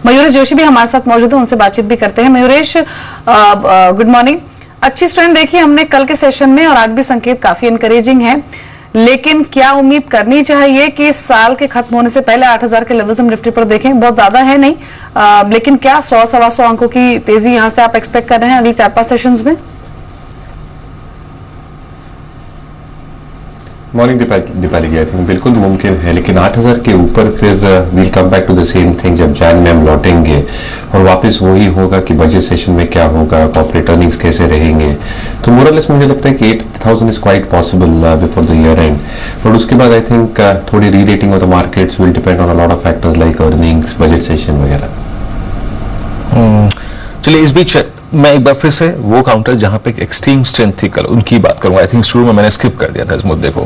मयूरेश जोशी भी हमारे साथ मौजूद है, उनसे बातचीत भी करते हैं। Mayuresh, good morning. अच्छी स्ट्रेंथ देखी हमने कल के सेशन में और आज भी संकेत काफी एनकरेजिंग है, लेकिन क्या उम्मीद करनी चाहिए कि इस साल के खत्म होने से पहले 8000 के लेवल्स हम निफ्टी पर देखें? बहुत ज्यादा है नहीं, लेकिन क्या 100-125 अंकों की तेजी यहां से आप एक्सपेक्ट कर रहे हैं अगली 4-5 सेशंस में? Morning Deepali ji, I think बिल्कुल मुमकिन है, लेकिन 8000 के ऊपर फिर will come back to the same thing. जब जैन में हम लौटेंगे और वापस वही होगा कि बजट सेशन में क्या होगा, कॉर्पोरेट अर्निंग्स कैसे रहेंगे, तो मोरलेस मुझे लगता है कि 8000 is quite possible before the year and. But उसके बाद आई थिंक थोड़ी री rating of the markets will depend on a lot of factors like earnings, budget session वगैरह। चलिए, इस बीच मैं एक बार फिर से वो काउंटर जहां पे एक्सट्रीम स्ट्रेंथ थी कल, उनकी बात करूंगा। आई थिंक शुरू में मैंने स्किप कर दिया था इस मुद्दे को।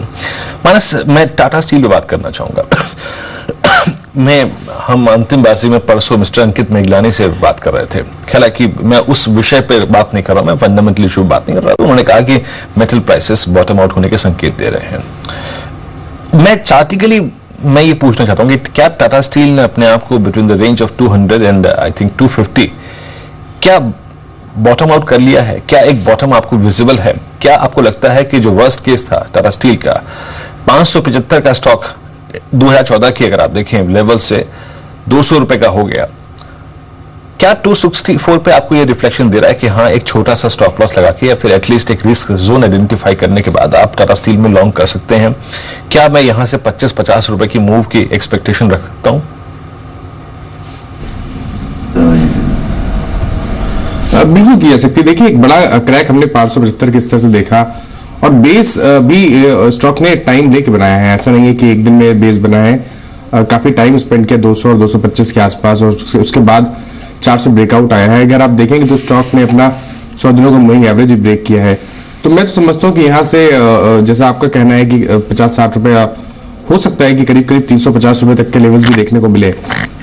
मानस, मैं टाटा स्टील पे बात करना चाहूंगा। हम अंतिम बाजी में परसों मिस्टर अंकित मेघलानी से बात कर रहे थे। हालांकि मैं उस विषय पे बात नहीं कर रहा, मैं फंडामेंटल इशू बात नहीं कर रहा। तो उन्होंने कहा कि मेटल प्राइसेस बॉटम आउट होने के संकेत दे रहे हैं। मैं चार्टिकली मैं ये पूछना चाहता हूँ कि क्या टाटा स्टील ने अपने आप को between the range of 200 and I think 250 क्या बॉटम आउट कर लिया है? क्या एक बॉटम आपको विजिबल है? क्या आपको लगता है कि जो वर्स्ट केस था टाटा स्टील का, 575 का स्टॉक 2014 की अगर आप देखें लेवल से 200 रुपए का हो गया, क्या 264 पे आपको ये रिफ्लेक्शन दे रहा है कि हाँ, एक छोटा सा स्टॉप लॉस लगा के या फिर एटलीस्ट एक रिस्क जोन आइडेंटिफाई करने के बाद आप टाटा स्टील में लॉन्ग कर सकते हैं? क्या मैं यहां से 25-50 रुपए की मूव की एक्सपेक्टेशन रख सकता हूं? बिल्कुल की जा सकती है। देखिए, एक बड़ा क्रैक हमने 575 के स्तर से देखा और बेस भी स्टॉक ने टाइम लेके बनाया है। ऐसा नहीं है कि एक दिन में बेस बना है, काफी टाइम स्पेंड किया 200 और 225 के आसपास, और उसके बाद 400 ब्रेकआउट आया है। अगर आप देखेंगे तो स्टॉक ने अपना 100 दिनों का मूविंग एवरेज ब्रेक किया है। तो मैं तो समझता हूँ कि यहाँ से जैसा आपका कहना है कि 50-60 रुपए हो सकता है कि करीब करीब 350 रुपए तक के लेवल भी देखने को मिले,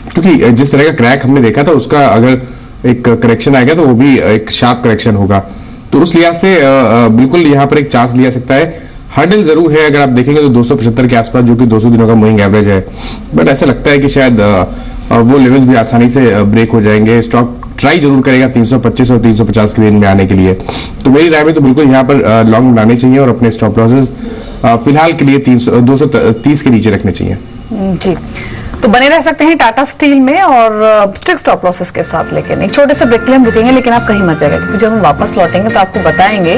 क्योंकि जिस तरह का क्रैक हमने देखा था उसका अगर एक करेक्शन आएगा तो वो भी एक शार्प करेक्शन होगा। तो उस लिहाज से बिल्कुल यहाँ पर एक चांस लिया सकता है। हर्डल जरूर है, अगर आप देखेंगे तो 275 के आसपास, जो कि 200 दिनों का मूविंग एवरेज है। बट ऐसा लगता है कि शायद वो लेवल्स भी आसानी से ब्रेक हो जाएंगे। स्टॉक ट्राई जरूर करेगा 325 और 350 के रेंज में आने के लिए। तो मेरी राय में तो बिल्कुल यहाँ पर लॉन्ग बनाने चाहिए और अपने स्टॉप लॉसेस फिलहाल के लिए 230 के नीचे रखने चाहिए। जी, तो बने रह सकते हैं टाटा स्टील में और स्ट्रिक्ट स्टॉप लॉसेस के साथ। लेकिन एक छोटे से ब्रेक के लिए हम रुकेंगे, लेकिन आप कहीं मत जाएगा, क्योंकि जब हम वापस लौटेंगे तो आपको बताएंगे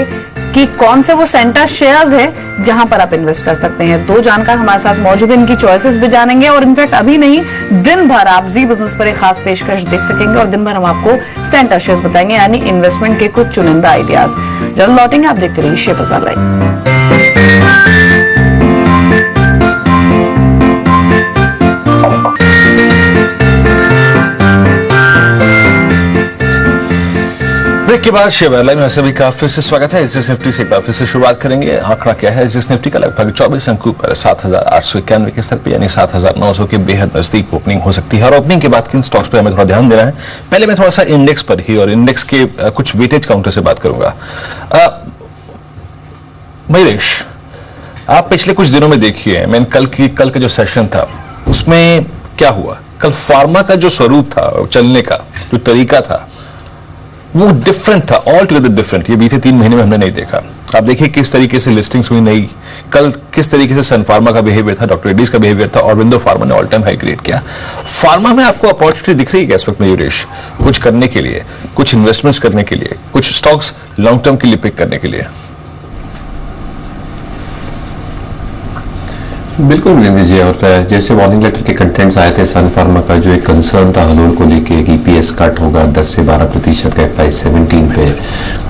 कि कौन से वो सेंटर शेयर्स है जहां पर आप इन्वेस्ट कर सकते हैं। 2 जानकार हमारे साथ मौजूद हैं, इनकी चॉइसेस भी जानेंगे और इनफैक्ट अभी नहीं, दिन भर आप जी बिजनेस पर एक खास पेशकश देख सकेंगे और दिन भर हम आपको सेंटर शेयर्स बताएंगे, यानी इन्वेस्टमेंट के कुछ चुनिंदा आइडियाज। जल्द लौटेंगे, आप देखते रहिए शेयर बाजार लाइव। ब्रेक के बाद शेयर बाजार लाइव में सभी का फिर से स्वागत है। एसएस निफ्टी से एक बार फिर से शुरुआत करेंगे। आंकड़ा क्या है? एसएस निफ्टी का लगभग 24 अंकों पर 7891 के स्तर पर, यानी 7900 के बेहद नजदीक ओपनिंग हो सकती है। और ओपनिंग के बाद किन स्टॉक्स पर हमें थोड़ा ध्यान देना है, पहले मैं थोड़ा सा इंडेक्स पर ही और इंडेक्स के कुछ वेटेज काउंटर से बात करूंगा। मयूरेश, आप पिछले कुछ दिनों में देखिए, मैंने कल का जो सेशन था उसमें क्या हुआ, कल फार्मा का जो स्वरूप था, चलने का जो तरीका था, वो डिफरेंट था, ऑल टुगेदर डिफरेंट। ये बीते 3 महीने में हमने नहीं देखा। आप देखिए किस तरीके से लिस्टिंग्स हुई नई, कल किस तरीके से सन फार्मा का बिहेवियर था, डॉक्टर रेड्डीज का बिहेवियर था, ऑरबिंदो फार्मा ने ऑल टाइम हाई क्रिएट किया। फार्मा में आपको अपॉर्चुनिटी दिख रही है इस वक्त में यूरेश, कुछ करने के लिए, कुछ इन्वेस्टमेंट्स करने के लिए, कुछ स्टॉक्स लॉन्ग टर्म के लिए पिक करने के लिए? बिल्कुल विजय, और जैसे वार्निंग लेटर के कंटेंट्स आए थे सन फार्मा का, जो एक कंसर्न था हलोल को लेके कि ईपीएस कट होगा 10 से 12% का FY17 पे,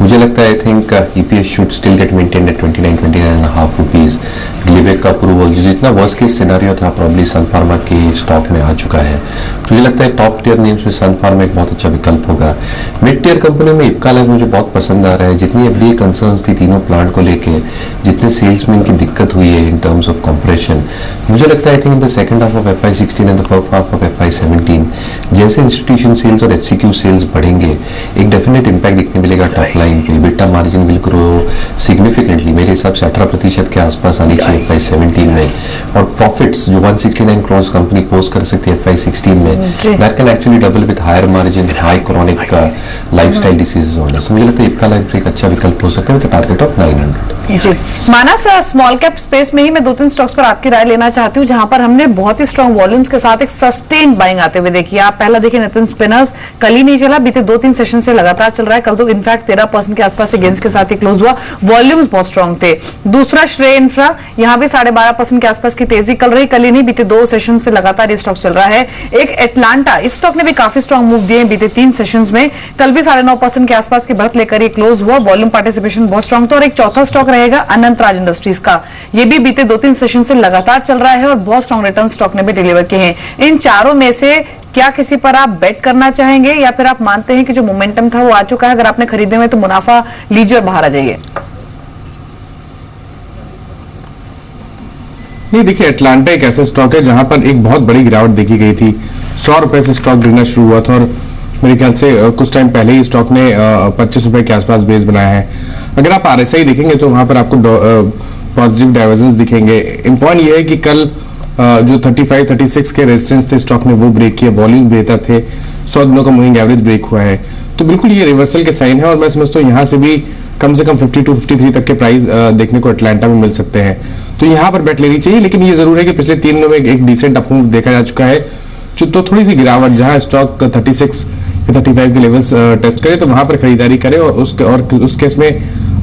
मुझे लगता है I think EPS should still get maintained at 29.5 rupees. Glivec का अप्रूवल, जो जितना वर्स्ट केस सिनेरियो था प्रॉब्ली सन फार्मा के स्टॉक में आ चुका है। मुझे लगता है टॉप टियर नेम्स में सन फार्मा एक बहुत अच्छा विकल्प होगा। मिड टियर कंपनी में इप्का लाइफ मुझे बहुत पसंद आ रहा है। जितनी एफडीए कंसर्न्स थी तीनों प्लांट को लेके, जितने सेल्स में इनकी दिक्कत हुई है इन टर्म्स ऑफ कॉम्प्रेशन, कंडीशन। मुझे लगता है I think in the second half of FY16 and the first half of FY17 जैसे इंस्टीट्यूशन सेल्स और HCQ सेल्स बढ़ेंगे एक डेफिनेट इंपैक्ट दिखने मिलेगा टॉप लाइन पे। EBITDA margin will grow significantly, मेरे हिसाब से 18% के आसपास आनी चाहिए FY17 में, और प्रॉफिट्स जो 169 करोड़ कंपनी पोस्ट कर सकती है FY16 में, that can actually double with higher margin, high chronic lifestyle diseases order. मुझे लगता है इप्का लाइफ एक अच्छा विकल्प हो सकता है विद टारगेट ऑफ 900। जी मानस, स्मॉल कैप स्पेस में ही मैं 2-3 स्टॉक्स पर आपकी राय लेना चाहती हूँ जहां पर हमने बहुत ही स्ट्रॉन्ग वॉल्यूम्स के साथ एक सस्टेन बाइंग आते हुए देखी। आप पहला देखिए नितिन स्पिनर्स, कल ही नहीं चला, बीते 2-3 सेशन से लगातार चल रहा है। कल तो इनफैक्ट 13% के आसपास से गेंस के साथ ही क्लोज हुआ, वॉल्यूम्स बहुत स्ट्रॉन्ग थे। दूसरा श्रेय इंफ्रा, यहां भी 12.5% के आसपास की तेजी कल रही, कल ही नहीं बीते 2 सेशन से लगातार ये स्टॉक चल रहा है। एक एटलांटा, इस स्टॉक ने भी काफी स्ट्रॉन्ग मूव दिए बीते 3 सेशंस में, कल भी 9.5% के आसपास की बढ़त लेकर ये क्लोज हुआ, वॉल्यूम पार्टिसिपेशन बहुत स्ट्रॉन्ग था। और एक चौथा स्टॉक रहेगा अनंतराज इंडस्ट्रीज का, ये भी बीते 2-3 सेशन से लगातार चल रहा है और बहुत स्ट्रॉन्ग रिटर्न स्टॉक ने भी डिलीवर किए हैं। इन चारों में से क्या किसी पर आप बेट करना चाहेंगे या फिर आप मानते हैं कि जो मोमेंटम था वो आ चुका है, अगर आपने खरीदे हुए तो मुनाफा लीजिए और बाहर आ जाइए? नहीं, देखिए एटलांटा एक ऐसा स्टॉक है जहां पर एक बहुत बड़ी गिरावट देखी गई थी। 100 रुपए से स्टॉक गिरना शुरू हुआ था और मेरे ख्याल से कुछ टाइम पहले ही स्टॉक ने 25 रुपए के आसपास बेस बनाया है। अगर आप RSI देखेंगे तो वहां पर आपको पॉजिटिव डाइवर्जेंस दिखेंगे। इम्पॉर्टेंट ये है कि कल जो 35-36 के रेजिस्टेंस थे स्टॉक ने वो ब्रेक किए, वॉल्यूम बेहतर थे, 100 दिनों का मूविंग एवरेज ब्रेक हुआ है, तो बिल्कुल ये रिवर्सल के साइन है। और मैं समझता हूँ यहाँ से भी कम से कम 52-53 तक के प्राइस देखने को एटलांटा में मिल सकते हैं, तो यहाँ पर बेट लेनी चाहिए। लेकिन ये जरूर है कि पिछले 3 दिनों में एक डिसेंट अपमूव देखा जा चुका है, तो थोड़ी सी गिरावट जहां स्टॉक 36 या 35 के लेवल्स टेस्ट करे तो वहां पर खरीदारी करे और उस केस में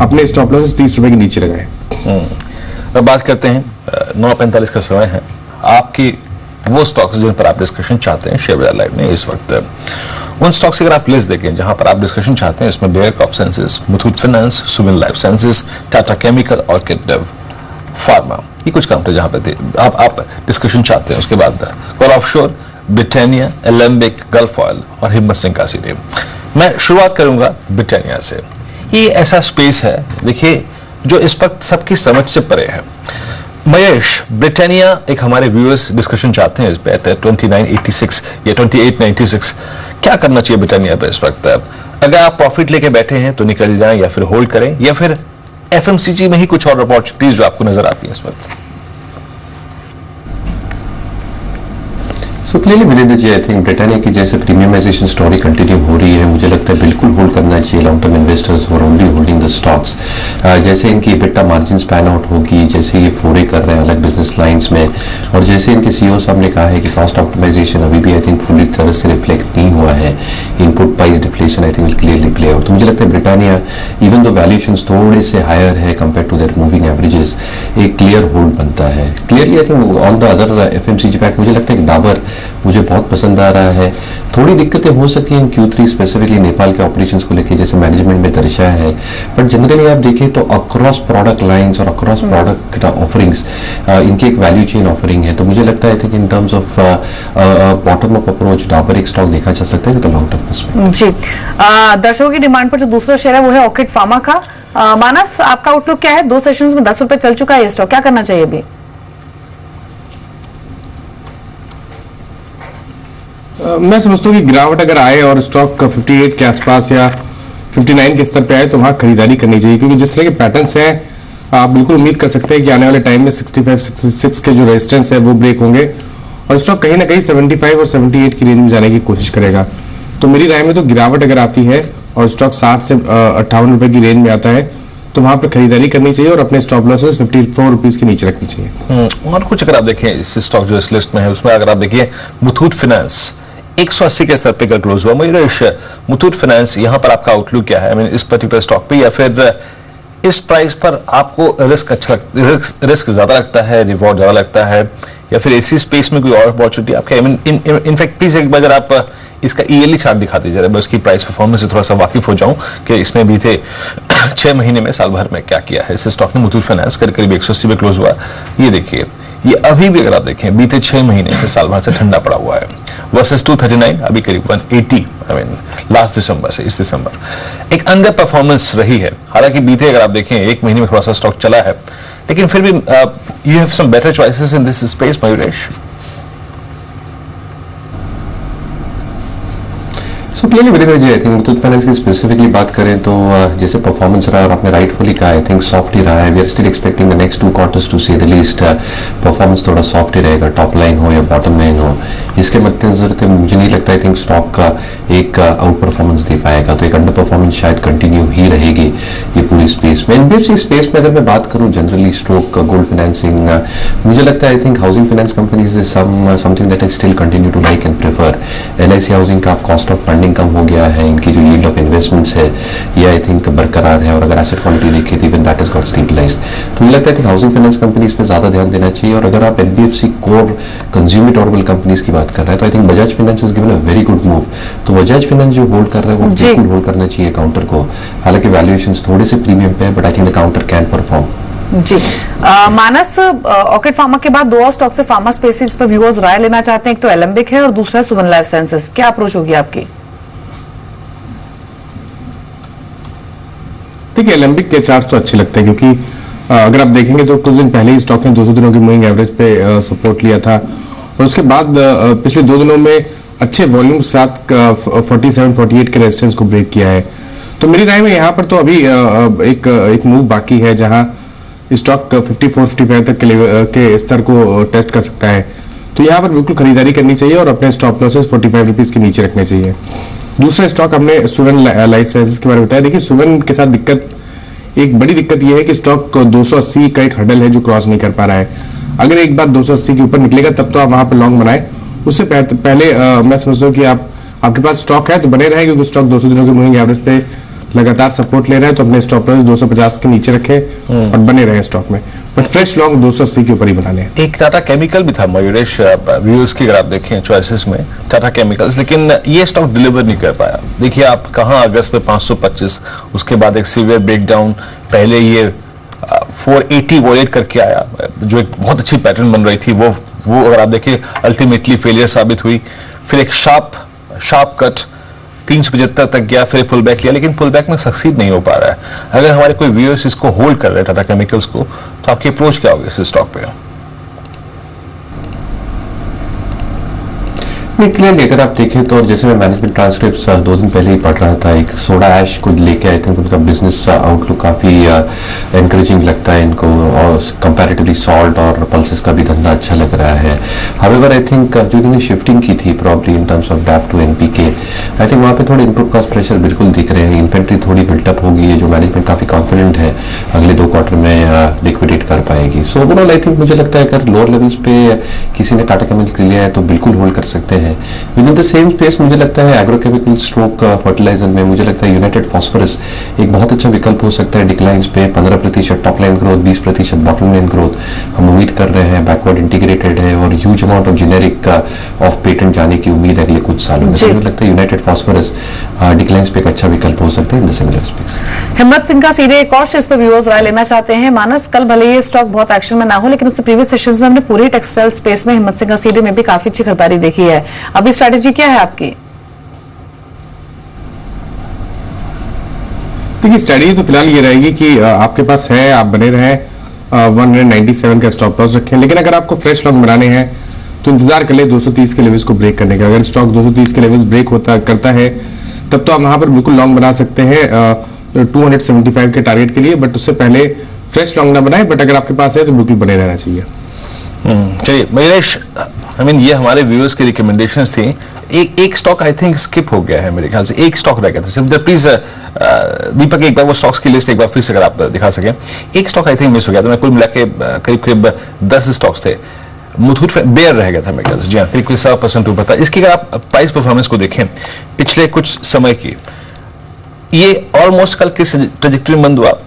अपने स्टॉप लॉस 30 रुपए के नीचे लगाए। अब बात करते हैं 9:45 का समय है, आपकी वो स्टॉक्स जिन पर आप डिस्कशन चाहते हैं शेयर बाजार लाइव में इस वक्त, उन स्टॉक्स की अगर आप लिस्ट देखें जहां पर आप डिस्कशन चाहते हैं, इसमें Bayer crop sciences, Muthoot finance, Suven life sciences, Tata chemical, Orchid pharma, ये कुछ कंपनी जहां पे आप डिस्कशन चाहते हैं। उसके बाद core offshore, Britannia, Alembic, gulf oil और हिम्मत सिंह कासीरेव। मैं शुरुआत करूंगा ब्रिटानिया से। ये ऐसा स्पेस है देखिए जो इस वक्त सबकी समझ से परे है। महेश, ब्रिटानिया एक हमारे व्यूअर्स डिस्कशन चाहते हैं इस पे 2986 या 2896, क्या करना चाहिए ब्रिटानिया पे इस वक्त? अगर आप प्रॉफिट लेके बैठे हैं तो निकल जाएं या फिर होल्ड करें, या फिर FMCG में ही कुछ और अपॉर्चुनिटीज जो आपको नजर आती है इस वक्त? So clearly Vinendra ji, I think Britannia की जैसे प्रीमियमाइजेशन स्टोरी कंटिन्यू हो रही है, मुझे लगता है बिल्कुल होल्ड करना चाहिए लॉन्ग टर्म इन्वेस्टर्स और ओनली होल्डिंग द स्टॉक्स। जैसे इनकी EBITDA मार्जिन पैन आउट होगी, जैसे ये फोरे कर रहे हैं अलग बिजनेस लाइंस में, और जैसे इनके CEO साहब ने कहा है कि कॉस्ट ऑप्टिमाइजेशन अभी भी आई थिंक फुली तरह से रिफ्लेक्ट नहीं हुआ है, input price deflation I think will clearly play out. तो मुझे लगता है ब्रिटानिया इवन दो वैल्यूएशन थोड़े से हायर है compare to their moving averages, एक क्लियर होल्ड बनता है। Clearly I think on the other FMCG pack मुझे लगता है डाबर मुझे बहुत पसंद आ रहा है। थोड़ी दिक्कतें हो सकी इन Q3 स्पेसिफिकली नेपाल के ऑपरेशंस को लेकर जैसे मैनेजमेंट में दर्शाया है, बट जनरली आप देखें तो अक्रॉस प्रोडक्ट लाइंस और अक्रॉस प्रोडक्ट ऑफरिंग्स इनकी एक वैल्यू चेन ऑफरिंग है। तो मुझे लगता है इन terms of bottom up approach Dabur एक स्टॉक देखा जा सकता है विद लॉन्ग टर्म पर्सपेक्टिव। जी, दर्शकों की डिमांड पर जो दूसरा शेयर है वो है ऑर्किड फार्मा का। मानस, आपका आउटलुक क्या है? 2 सेशंस में 10 रुपए चल चुका है ये स्टॉक, क्या करना चाहिए अभी? मैं समझता हूँ कि गिरावट अगर आए और स्टॉक 58 के आसपास या 59 के स्तर पे आए तो वहां खरीदारी करनी चाहिए, क्योंकि जिस तरह के पैटर्न्स हैं आप बिल्कुल उम्मीद कर सकते हैं कि आने वाले टाइम में 65-66 के जो रेजिस्टेंस है वो ब्रेक होंगे और स्टॉक कहीं ना कहीं 75 और 78 की रेंज में जाने की कोशिश करेगा। तो मेरी राय में तो गिरावट अगर आती है और स्टॉक 60 से 58 रुपए की रेंज में आता है तो वहां पर खरीदारी करनी चाहिए और अपने स्टॉप लॉसेस 54 रुपीज के नीचे रखनी चाहिए। और कुछ अगर आप देखें इस स्टॉक जो इस लिस्ट में है उसमें अगर आप देखिए मुथूट फाइनेंस 180 के स्तर पे कल क्लोज हुआ। मयूरेश, मुथूट फाइनेंस यहाँ पर आपका आउटलुक क्या है? आई मीन इस पर्टिकुलर स्टॉक पे, या फिर इस प्राइस पर आपको रिस्क ज्यादा लगता है, रिवॉर्ड ज्यादा लगता है, या फिर इसी स्पेस में कोई और अपॉर्चुनिटी आपके? आई मीन इनफैक्ट प्लीज एक बार अगर आप इसका ईयरली चार्ट दिखा दीजिए, मैं उसकी प्राइस परफॉर्मेंस से थोड़ा सा वाकिफ हो जाऊं कि इसने बीते 6 महीने में साल भर में क्या किया है। इस स्टॉक ने मुथूट फाइनेंस करीब 180 पे क्लोज हुआ। ये देखिए, ये अभी भी अगर आप देखें बीते 6 महीने से साल भर से ठंडा पड़ा हुआ है, वर्सेस 239 अभी करीब 180। आई मीन लास्ट दिसंबर से इस दिसंबर एक अंडर परफॉर्मेंस रही है। हालांकि बीते अगर आप देखें 1 महीने में थोड़ा सा स्टॉक चला है, लेकिन फिर भी you have some better choices in this space Mayuresh. So clearly Virendra ji, I think Muthoot finance की स्पेसिफिकली बात करें तो जैसे परफॉर्मेंस रहा और आपने राइटफुली कहा, आई थिंक सॉफ्ट ही रहा है। We are still expecting the next 2 quarters to see the least performance थोड़ा सॉफ्ट ही रहेगा, टॉप लाइन हो या बॉटम लाइन हो। इसके मद्देनजर मुझे नहीं लगता, आई थिंक स्टॉक का एक आउट परफॉर्मेंस दे पाएगा, तो एक अंडर परफॉर्मेंस शायद कंटिन्यू ही रहेगी ये पूरी स्पेस में। एनबीएफसी स्पेस में अगर मैं बात करूं जनरली स्ट्रोक गोल्ड फाइनेंसिंग, मुझे लगता है I think housing finance companies is something that I still continue to like and prefer. LIC housing का कॉस्ट ऑफ फंडिंग कम हो गया है, इनकी जो यील्ड ऑफ इन्वेस्टमेंट्स है ये आई थिंक बरकरार है, और अगर एसेट क्वालिटी देखिए तो even that is got stabilised. तो मुझे लगता है कि हाउसिंग फाइनेंस कंपनीज पे ज्यादा ध्यान देना चाहिए। और अगर आप NBFC core consumer durable companies की बात कर रहे हैं तो I think Bajaj finance is given a very good move. तो बजाज फाइनेंस जो होल्ड कर रहा है वो बिल्कुल होल्ड करना चाहिए काउंटर को। हालांकि वैल्यूएशंस थोड़े से प्रीमियम पे है, but I think the counter can perform. जी मानस, ऑर्किड फार्मा के बाद 2 और स्टॉक से फार्मा स्पेसिस पर व्यूअर्स राय लेना चाहते हैं। एक तो एलेंबिक है और दूसरा है सुवन लाइफ साइंसेज। क्या अप्रोच होगी आपकी? देखिए, एलेंबिक के चार्ट तो अच्छे लगते हैं, क्योंकि अगर आप देखेंगे तो कुछ दिन पहले ही स्टॉक ने 200 दिनों की मूविंग एवरेज पे सपोर्ट लिया था, और उसके बाद पिछले 2 दिनों में अच्छे वॉल्यूम के साथ 47-48 के रेजिस्टेंस को ब्रेक किया है। तो मेरी राय में यहाँ पर तो अभी एक मूव बाकी है, जहां स्टॉक 54-55 तक के स्तर को टेस्ट कर सकता है। तो यहाँ पर बिल्कुल खरीदारी करनी चाहिए और अपने स्टॉप लॉसेस 45 रुपीज के नीचे रखने चाहिए। दूसरा स्टॉक हमने सुवन लाइफ साइंसेज के बारे में बताया। देखिए, सुवन के साथ एक बड़ी दिक्कत यह है कि स्टॉक 280 का एक हर्डल है जो क्रॉस नहीं कर पा रहा है। अगर एक बार 280 के ऊपर निकलेगा तब तो आप वहां पर लॉन्ग बनाए। उससे पहले मैं समझता हूँ कि आपके पास स्टॉक है तो बने रहे, क्योंकि स्टॉक 200 दिनों के मूविंग एवरेज पे लगातार सपोर्ट ले रहे हैं। तो अपने स्टॉप लॉस 250 के नीचे रखें और बने रहे स्टॉक में, बट फ्रेश लॉन्ग 280 के ऊपर ही बना लें। एक टाटा केमिकल भी था मयूरेश, व्यूअर्स की अगर आप देखें चॉइसेस में टाटा केमिकल्स, लेकिन ये स्टॉक डिलीवर नहीं कर पाया। देखिए आप कहाँ अगस्त में 525, उसके बाद एक सीवियर ब्रेकडाउन, पहले ये 480 वॉलेट करके आया, जो एक बहुत अच्छी पैटर्न बन रही थी, वो अगर आप देखिए अल्टीमेटली फेलियर साबित हुई। फिर एक शार्प कट 375 तक गया, फिर पुल बैक लिया, लेकिन पुल बैक में सक्सीड नहीं हो पा रहा है। अगर हमारे कोई व्यूअर्स इसको होल्ड कर रहे हैं टाटा केमिकल्स को, तो आपकी अप्रोच क्या होगी इस स्टॉक पे? क्लियरली अगर आप देखें तो, जैसे मैं मैनेजमेंट ट्रांसक्रिप्ट्स 2 दिन पहले ही पढ़ रहा था, एक सोडा ऐश को लेके आई थिंक उनका बिजनेस आउटलुक काफी एनकरेजिंग लगता है इनको, और कंपैरेटिवली सॉल्ट और पल्सेस का भी धंधा अच्छा लग रहा है। हाउएवर आई थिंक जो इन्होंने शिफ्टिंग की थी probably in terms of DAP to NPK, I think वहाँ पे थोड़े इनपुट कॉस्ट प्रेशर बिल्कुल दिख रहे हैं। इन्वेंट्री थोड़ी बिल्टअप होगी है, जो मैनेजमेंट काफी कॉन्फिडेंट है अगले 2 क्वार्टर में लिक्विडेट कर पाएगी। सो ओवरऑल आई थिंक मुझे लगता है अगर लोअर लेवल्स पे किसी ने टाटा केमिकल्स लिया है तो बिल्कुल होल्ड कर सकते हैं। With in the same space मुझे लगता है एग्रोकेमिकल स्ट्रोक फर्टिलाइजर में मुझे लगता है यूनाइटेड फॉस्फोरस एक बहुत अच्छा विकल्प हो सकता है। डिक्लाइंस पे 15% top line growth, 20% bottom line growth हम उम्मीद कर रहे हैं। बैकवर्ड इंटीग्रेटेड है और huge amount of generic of patent जाने की उम्मीद है अगले कुछ सालों में। मुझे लगता है यूनाइटेड फॉस्फोरस डिक्लाइंस पे एक अच्छा विकल्प हो सकता है इन द सिमिलर स्पेस। हिम्मत सिंह का सीधे एक और शेयर पर व्यूअर्स राय लेना चाहते हैं। मानस, कल भले ये स्टॉक बहुत एक्शन में ना हो, लेकिन उससे प्रीवियस सेशंस में हमने पूरी टेक्सटाइल स्पेस में हिम्मत सिंह का सीधे में भी काफी अच्छी खरीदारी देखी है। अभी स्ट्रेटेजी क्या है आपकी? देखिए, स्ट्रेटेजी तो फिलहाल ये रहेगी कि आपके पास है, आप बने रहें, 197 का स्टॉप लॉस रखें। लेकिन अगर आपको फ्रेश लॉन्ग बनाने हैं तो इंतजार कर ले 230 के लेवल्स को ब्रेक करने का। अगर स्टॉक 230 के लेवल्स ब्रेक करता है तब तो आप वहां पर बिल्कुल लॉन्ग बना सकते हैं 275 के टारगेट के लिए, बट उससे पहले फ्रेश लॉन्ग ना बनाए। बट अगर आपके पास है तो बिल्कुल बने रहना चाहिए। चलिए मयूरेश, ये हमारे व्यूअर्स की रिकमेंडेशंस थी। एक स्टॉक आई थिंक स्किप हो गया है मेरे ख्याल से, एक स्टॉक रह गया था सिर्फ। प्लीज दीपक एक बार वो स्टॉक्स की लिस्ट एक बार फिर से अगर आप दिखा सकें। एक स्टॉक आई थिंक मिस हो गया था। मैं कुल मिला के करीब 10 स्टॉक्स थे। मुथूट बेयर रह गया था मेरे ख्याल से। जी हाँ, करीब 7% ऊपर था। इसकी अगर आप प्राइस परफॉर्मेंस को देखें पिछले कुछ समय की, ये ऑलमोस्ट कल किस ट्रेजेक्टरी में बंद हुआ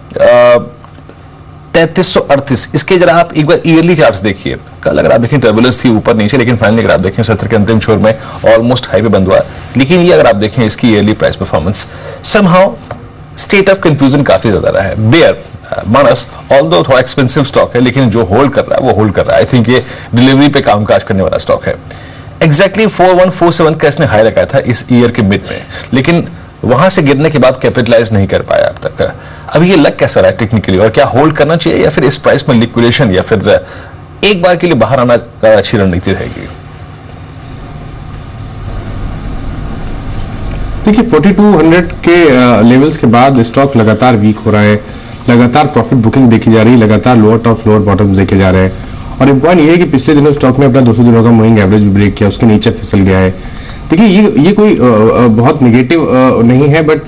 3338। इसके जरा आप एक बार ईयरली चार्ट्स देखिए। कल अगर आप देखें टर्बुलेंस थी ऊपर नीचे, लेकिन फाइनली अगर आप देखें सत्र के अंतिम छोर में ऑलमोस्ट हाई पे बंद हुआ। लेकिन ये अगर आप देखें इसकी yearly price performance, somehow state of confusion काफी ज्यादा रहा है। बेयर मानस ऑल्दो थोड़ा एक्सपेंसिव स्टॉक है, लेकिन जो होल्ड कर रहा है वो होल्ड कर रहा है। आई थिंक ये डिलीवरी पे कामकाज करने वाला स्टॉक है। एग्जैक्टली 4147 का इसने हाई लगाया था इस ईयर के मिड में, लेकिन वहां से गिरने के बाद कैपिटलाइज नहीं कर पाया अब तक। अब ये लग कैसा रहा है टेक्निकली, और क्या होल्ड करना चाहिए या फिर इस प्राइस में लिक्विडेशन या फिर एक बार के लिए बाहर आना अच्छी रणनीति रहेगी? देखिए 4200 के लेवल्स के बाद स्टॉक लगातार वीक हो रहा है, लगातार प्रॉफिट बुकिंग देखी जा रही है, लगातार लोअर टॉप लोअर बॉटम देखे जा रहे हैं। और इम्पॉइंट ये है कि पिछले दिनों स्टॉक ने अपना 200 दिनों का मूविंग एवरेज भी ब्रेक किया, उसके नीचे फिसल गया है। देखिए ये कोई बहुत निगेटिव नहीं है, बट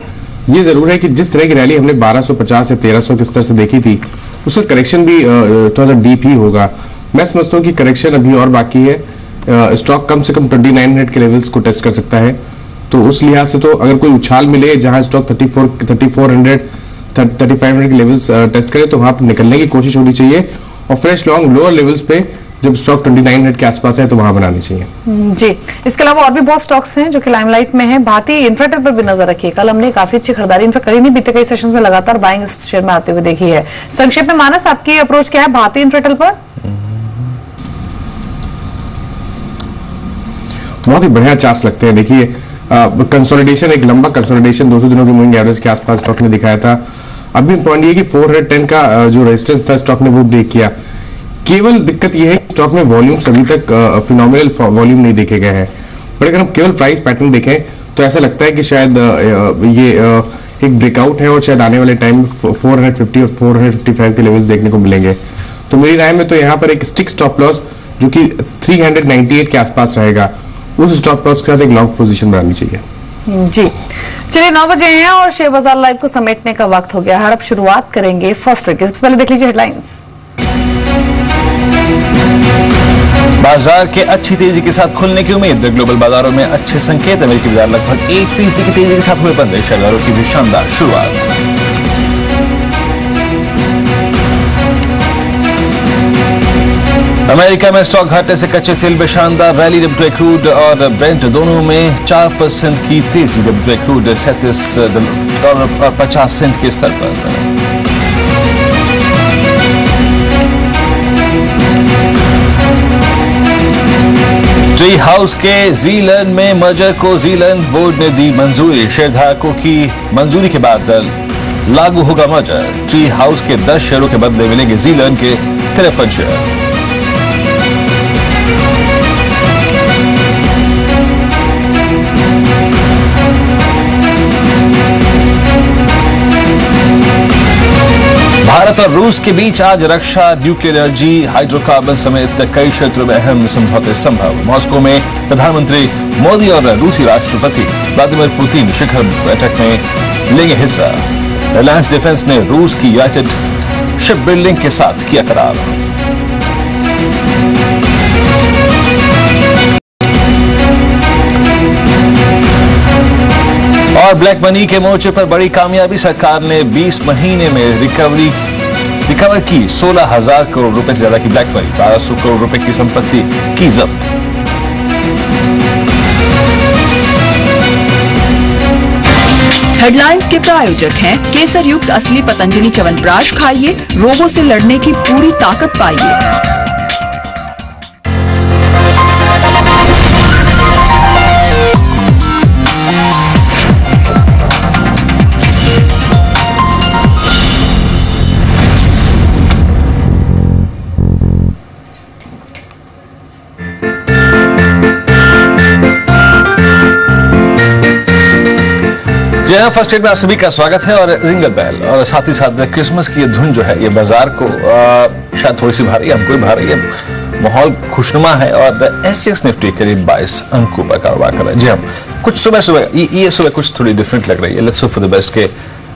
ये जरूर है कि जिस तरह की रैली हमने 1250 या 1300 के स्तर से देखी थी, उसका करेक्शन भी थोड़ा सा डीप ही होगा। मैं समझता हूँ कि करेक्शन अभी और बाकी है। स्टॉक कम से कम 2900 के लेवल्स को टेस्ट कर सकता है, तो उस लिहाज से तो अगर कोई उछाल मिले जहां स्टॉक 3400 3500 के लेवल्स टेस्ट करे तो वहां पर निकलने की कोशिश होनी चाहिए, और फ्रेश लॉन्ग लोअर लेवल्स पे जब स्टॉक 2900 के आसपास है तो वहां बनानी चाहिए। जी, इसके अलावा और भी बहुत स्टॉक्स हैं जो कि लाइमलाइट में हैं। भारतीय इंफ्राटेक पर भी नजर रखिए, कल हमने काफी अच्छी खरीदारी इनफैक्ट करी नहीं, बीते कई सेशंस में लगातार बाइंग इस शेयर में आते हुए देखी है। संक्षेप में मानस, आपकी अप्रोच क्या है भारतीय इंफ्राटेल पर? बहुत ही बढ़िया चार्ट्स लगते हैं। देखिए कंसोलिडेशन, एक लंबा कंसोलिडेशन 200 दिनों के मूविंग एवरेज के आसपास स्टॉक ने दिखाया था। अभी पॉइंट ये कि 410 का जो रेजिस्टेंस था स्टॉक ने वो ब्रेक किया। केवल दिक्कत ये है कि स्टॉक में वॉल्यूम्स अभी तक फिनोमिनल वॉल्यूम नहीं देखे गए हैं, बट अगर हम केवल प्राइस पैटर्न देखें तो ऐसा लगता है कि शायद ये एक ब्रेकआउट है और शायद आने वाले टाइम में 450 और 455 के लेवल्स देखने को मिलेंगे। तो मेरी राय में तो यहाँ पर एक स्टिक स्टॉप लॉस जो कि 398 के आसपास रहेगा, उस स्टॉप लॉस के साथ एक लॉन्ग पोजीशन बनानी चाहिए। जी चलिए, 9 बजे हैं और शेयर बाजार लाइव को समेटने का वक्त हो गया है। अब शुरुआत करेंगे फर्स्ट वीक। सबसे पहले देख लीजिए हेडलाइंस। बाजार के अच्छी तेजी के साथ खुलने की उम्मीद, ग्लोबल बाजारों में अच्छे संकेत। अमेरिकी बाजार लगभग 1% की तेजी के साथ हुए बंद, शेयरदारों की भी शानदार शुरुआत। अमेरिका में स्टॉक घाटे से कच्चे तेल में शानदार रैली, डब्ल्यूटीआई क्रूड और ब्रेंट दोनों में 4% की तेजी, डब्ल्यूटीआई क्रूड $37.50 के स्तर पर। ट्री हाउस के जीलन में मर्जर को जीलन बोर्ड ने दी मंजूरी, शेयरधारकों की मंजूरी के बाद लागू होगा मर्जर। ट्री हाउस के 10 शेयरों के बदले मिलेंगे जीलन के 53 शेयर। भारत और रूस के बीच आज रक्षा, न्यूक्लियर एनर्जी, हाइड्रोकार्बन समेत कई क्षेत्रों में अहम समझौते संभव। मॉस्को में प्रधानमंत्री मोदी और रूसी राष्ट्रपति व्लादिमीर पुतिन शिखर बैठक में लेंगे हिस्सा। रिलायंस डिफेंस ने रूस की यूनाइटेड शिप बिल्डिंग के साथ किया करार। और ब्लैक मनी के मोर्चे पर बड़ी कामयाबी, सरकार ने 20 महीने में रिकवर की 16,000 करोड़ रुपए से ज्यादा की ब्लैक मनी, 1200 करोड़ रुपए की संपत्ति की जब्त। हेडलाइंस के प्रायोजक हैं केसर युक्त असली पतंजलि च्यवनप्राश खाइए, रोगों से लड़ने की पूरी ताकत पाइए। फर्स्ट एड में आप सभी का स्वागत है और जिंगल बेल, और साथ ही साथ क्रिसमस की ये धुन जो है ये बाजार को शायद थोड़ी सी भारी, हमको भी भारी है। माहौल खुशनुमा है और एसजीएक्स निफ्टी करीब 22 अंकों पर कारोबार कर रहा है। जी हम कुछ सुबह ये सुबह कुछ थोड़ी डिफरेंट लग रही है। Let's hope for the best के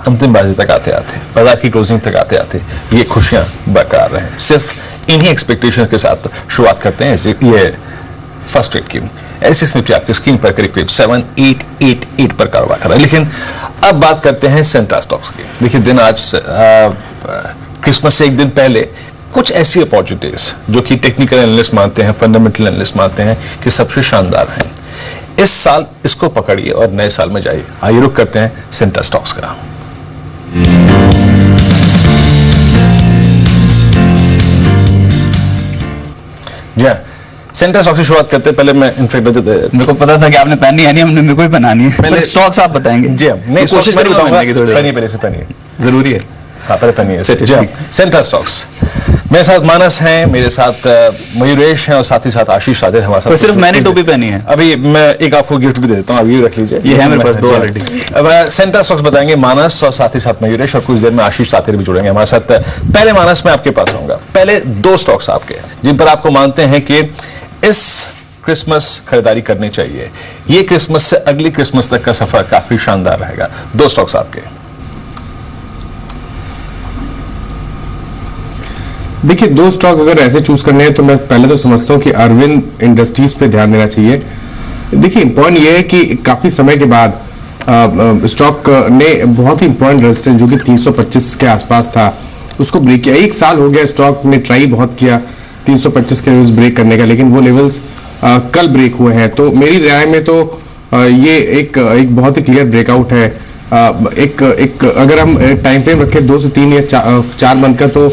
अंतिम बाजी तक आते आते, बाजार की क्लोजिंग तक आते आते ये खुशियां बरकरार रहे। सिर्फ इन्हीं एक्सपेक्टेशन के साथ शुरुआत करते हैं ये फर्स्ट एड की। एसजीएक्स निफ्टी आपकी स्क्रीन पर करीब 7888 पर कारोबार कर रहा है। लेकिन अब बात करते हैं सेंटा स्टॉक्स की। देखिए दिन आज क्रिसमस से एक दिन पहले कुछ ऐसी अपॉर्चुनिटीज जो कि टेक्निकल एनालिस्ट मानते हैं, फंडामेंटल एनालिस्ट मानते हैं कि सबसे शानदार हैं। इस साल इसको पकड़िए और नए साल में जाइए। आइए रुक करते हैं सेंटा स्टॉक्स का। जी हाँ, सेंटर स्टॉक से शुरुआत करते हैं। पहले मैं इनफैक्ट मेरे को पता था कि आपने पहनी है नहीं, हमने मेरे को ही बनानी है। पहले स्टॉक्स आप बताएंगे? जी हाँ, नहीं तो कोशिश करूंगा पहनिए पहले से पहनिए, जरूरी है। हाँ पहले पहनिए। जी हाँ, सेंटर स्टॉक्स मेरे साथ मानस हैं, मेरे साथ मयूरेश हैं और साथ ही साथ आशीष राधे हमारे साथ। सिर्फ मैंने टोपी पहनी है। अभी मैं एक आपको गिफ्ट भी दे देता हूँ, अभी ये रख लीजिए। ये है मेरे पास 2 ऑलरेडी। अब सेंटर स्टॉक्स बताएंगे मानस और साथ ही साथ मयूरेश, और कुछ देर में आशीष साथी भी जुड़ेंगे हमारे साथ। पहले मानस मैं आपके पास आऊंगा। पहले 2 स्टॉक्स आपके जिन पर आपको मानते हैं कि इस क्रिसमस खरीदारी करनी चाहिए, ये क्रिसमस से अगली क्रिसमस तक का सफर काफी शानदार रहेगा। 2 स्टॉक्स आपके। देखिए 2 स्टॉक अगर ऐसे चूज करने हैं तो मैं पहले तो समझता हूँ कि अरविंद इंडस्ट्रीज पे ध्यान देना चाहिए। देखिए पॉइंट ये है कि काफी समय के बाद स्टॉक ने बहुत ही इंपॉर्टेंट रेजिस्टेंस जो कि 325 के आसपास था उसको ब्रेक किया। 1 साल हो गया स्टॉक ने ट्राई बहुत किया 325 के लेवल्स ब्रेक करने का, लेकिन वो लेवल्स कल ब्रेक हुए हैं। तो मेरी राय में तो ये एक बहुत ही क्लियर ब्रेकआउट है। एक अगर हम टाइम फ्रेम रखें 2 से 3 या 4 मंथ का, तो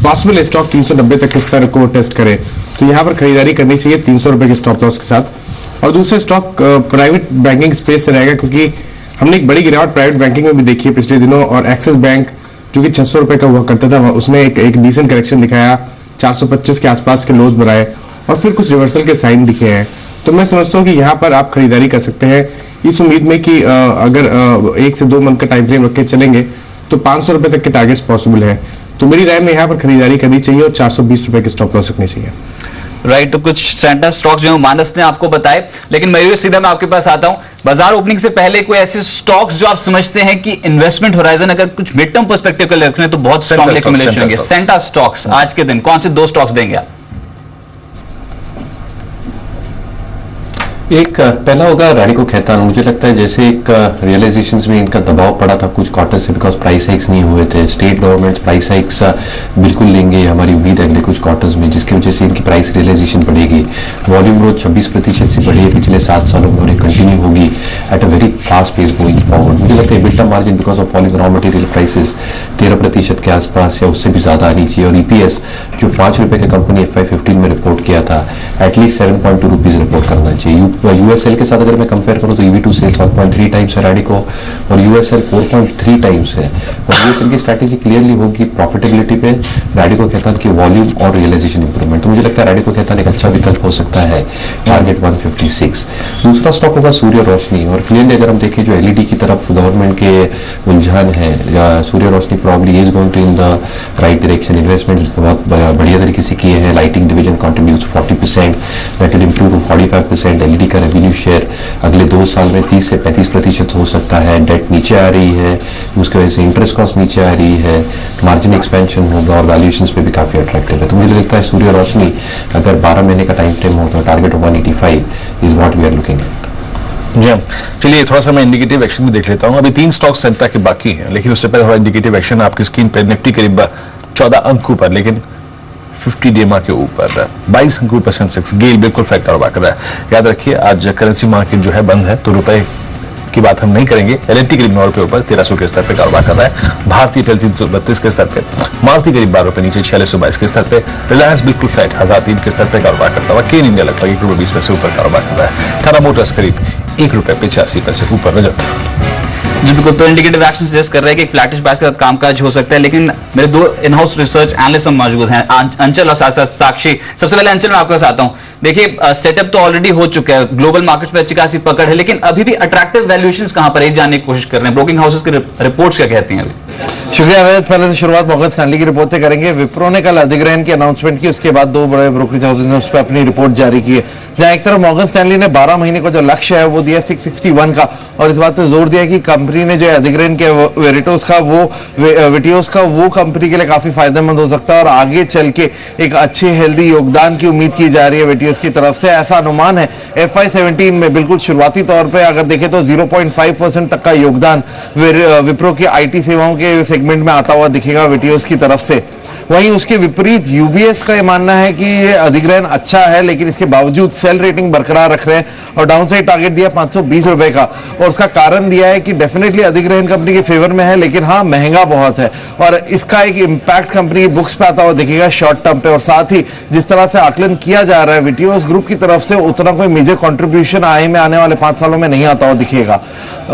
पॉसिबल स्टॉक 390 तक के स्तर को टेस्ट करे, तो यहाँ पर खरीदारी करनी चाहिए 300 रुपए के स्टॉप लॉस के साथ। और दूसरा स्टॉक प्राइवेट बैंकिंग स्पेस से रहेगा, क्योंकि हमने एक बड़ी गिरावट प्राइवेट बैंकिंग में भी देखी है पिछले दिनों, और एक्सिस बैंक जो कि 600 रुपए का हुआ करता था उसने एक डिसेंट करेक्शन दिखाया, 425 के आसपास के लोज बनाए और फिर कुछ रिवर्सल के साइन दिखे हैं। तो मैं समझता हूँ कि यहाँ पर आप खरीदारी कर सकते हैं इस उम्मीद में कि अगर 1 से 2 मंथ का टाइम फ्रेम रख के चलेंगे तो 500 रुपए तक के टारगेट्स पॉसिबल है। तो मेरी राय में यहाँ पर खरीदारी करनी चाहिए और 420 रुपए के स्टॉप लॉस रखनी चाहिए। राइट, तो कुछ सेंटर स्टॉक्स जो मानस ने आपको बताए, लेकिन मयूर सीधा मैं आपके पास आता हूं। बाजार ओपनिंग से पहले कोई ऐसे स्टॉक्स जो आप समझते हैं कि इन्वेस्टमेंट होराइजन अगर कुछ मिड टर्म पर्सपेक्टिव के लिए रखने तो बहुत स्ट्रॉन्ग एक्यूमुलेशन होंगे। सेंटर स्टॉक्स आज के दिन कौन से 2 स्टॉक्स देंगे आप? एक पहला होगा रैडिको खैतान। मुझे लगता है जैसे एक रियलाइजेशंस में इनका दबाव पड़ा था कुछ क्वार्टर से, बिकॉज प्राइस हाइक्स नहीं हुए थे। स्टेट गवर्नमेंट प्राइस हाइक्स बिल्कुल लेंगे, हमारी उम्मीद है अगले कुछ क्वार्टर्स में, जिसकी वजह से इनकी प्राइस रियलाइजेशन बढ़ेगी। वॉल्यूम ग्रोथ 26% से बढ़ी है पिछले 7 सालों में और ये कंटिन्यू होगी at a very fast pace going forward. मुझे लगता है EBITDA margin because of falling raw material prices 13% के आसपास या उससे भी ज्यादा आनी चाहिए। और EPS जो 5 रुपए का कंपनी FY15 में रिपोर्ट किया था एटलीस्ट 7.2 रुपीज रिपोर्ट करना चाहिए। USL के साथ अगर मैं कंपेयर करूं तो EV टू सेल्स 1.3 टाइम्स है रैडिको और USL 4.3 टाइम्स है। और USL की स्ट्रैटेजी क्लियरली होगी प्रॉफिटेबिलिटी पे, रैडिको खैतान की वॉल्यूम और रियलाइजेशन इंप्रूवमेंट। तो मुझे लगता है रैडिको खैतान एक अच्छा विकल्प हो सकता है, टारगेट 156। दूसरा स्टॉक होगा सूर्य रोशनी। और क्लियरली अगर हम देखें जो LED की तरफ गवर्नमेंट के उलझान है, Surya Roshni probably is going to in the right direction. Investment बहुत बढ़िया तरीके से किए हैं। Lighting division contributes 40%, that will improve to 45%। LED का रेवेन्यू शेयर अगले 2 साल में 30 से 35% हो सकता है। डेट नीचे आ रही है, उसकी वजह से इंटरेस्ट कॉस्ट नीचे आ रही है, मार्जिन एक्सपेंशन होगा और वैल्यूएशंस पे भी काफी अट्रैक्टिव है। तो मुझे लगता है सूर्य रोशनी अगर 12 महीने का टाइम फ्रेम हो तो target 185 is what we are looking at. जी हाँ, चलिए थोड़ा सा मैं इंडिकेटिव एक्शन भी देख लेता हूँ। अभी 3 स्टॉक सेंटर के बाकी हैं, लेकिन उससे पहले थोड़ा इंडिकेटिव एक्शन आपकी स्क्रीन पर। निफ्टी करीब 14 अंक ऊपर, लेकिन 50 DMA के ऊपर 22 अंक ऊपर सेंसेक्स। गेल बिल्कुल फ्लैट कारोबार कर रहा है। याद रखिए आज करेंसी मार्केट जो है बंद है, तो रुपए की बात हम नहीं करेंगे। LNT करीब 9 रुपए ऊपर 1300 के स्तर पे कारोबार कर रहा है। भारतीय तेल 332 के स्तर पे, मारुति करीब 12 रुपए नीचे 4622 के स्तर पे, रिलायंस बिल्कुल फ्लैट 1003 के स्तर पे कारोबार करता हुआ, केन इंडिया लगभग 1 रुपए 20 पैसे ऊपर कारोबार कर रहा है। टाटा मोटर्स करीब 1 रुपए 85 पैसे ऊपर। रजत जी बिल्कुल, तो इंडिकेटिव एक्शन सजेस्ट कर रहे हैं कि एक फ्लैटिश बैक के साथ कामकाज हो सकता है, लेकिन मेरे 2 इन-हाउस रिसर्च एनालिस्ट मौजूद हैं, अंचल और साथ साथ साक्षी। सबसे पहले अंचल मैं आपके पास आता हूं। देखिए सेटअप तो ऑलरेडी हो चुका है, ग्लोबल मार्केट्स पे अच्छी खासी पकड़ है, लेकिन अभी भी अट्रैक्टिव वैल्यूएशंस कहां पर है जानने की कोशिश कर रहे हैं। ब्रोकिंग हाउसेस की रिपोर्ट्स क्या कहती हैं अभी? शुक्रिया अवैध। पहले से शुरुआत मॉर्गन स्टैनली की रिपोर्ट से करेंगे। विप्रो ने कल अधिग्रहण की अनाउंसमेंट की, उसके बाद 2 बड़े ब्रोकरेज हाउसेज ने उस पर अपनी रिपोर्ट जारी की है, जहां एक तरफ मॉर्गन स्टैनली ने 12 महीने का जो लक्ष्य है वो दिया 661 का, और इस बात पर जोर दिया कि कंपनी ने जो अधिग्रहण किया वेरिटोस का वो कंपनी के लिए काफी फायदेमंद हो सकता है और आगे चल के एक अच्छे हेल्दी योगदान की उम्मीद की जा रही है वेटियोस की तरफ से, ऐसा अनुमान है। FY17 में बिल्कुल शुरुआती तौर पे अगर देखें तो 0.5% तक का योगदान विप्रो की IT सेवाओं के सेगमेंट में आता हुआ दिखेगा वेटियोस की तरफ से। वहीं उसके विपरीत यूबीएस का ये मानना है कि ये अधिग्रहण अच्छा है, लेकिन इसके बावजूद सेल रेटिंग बरकरार रख रहे हैं और डाउनसाइड टारगेट दिया 520 रुपए का। और उसका कारण दिया है कि डेफिनेटली अधिग्रहण कंपनी के फेवर में है, लेकिन हाँ महंगा बहुत है और इसका एक इम्पैक्ट कंपनी की बुक्स पे आता हुआ दिखेगा शॉर्ट टर्म पे। और साथ ही जिस तरह से आकलन किया जा रहा है विटियोस ग्रुप की तरफ से, उतना कोई मेजर कंट्रीब्यूशन आय में आने वाले 5 सालों में नहीं आता हुआ दिखेगा।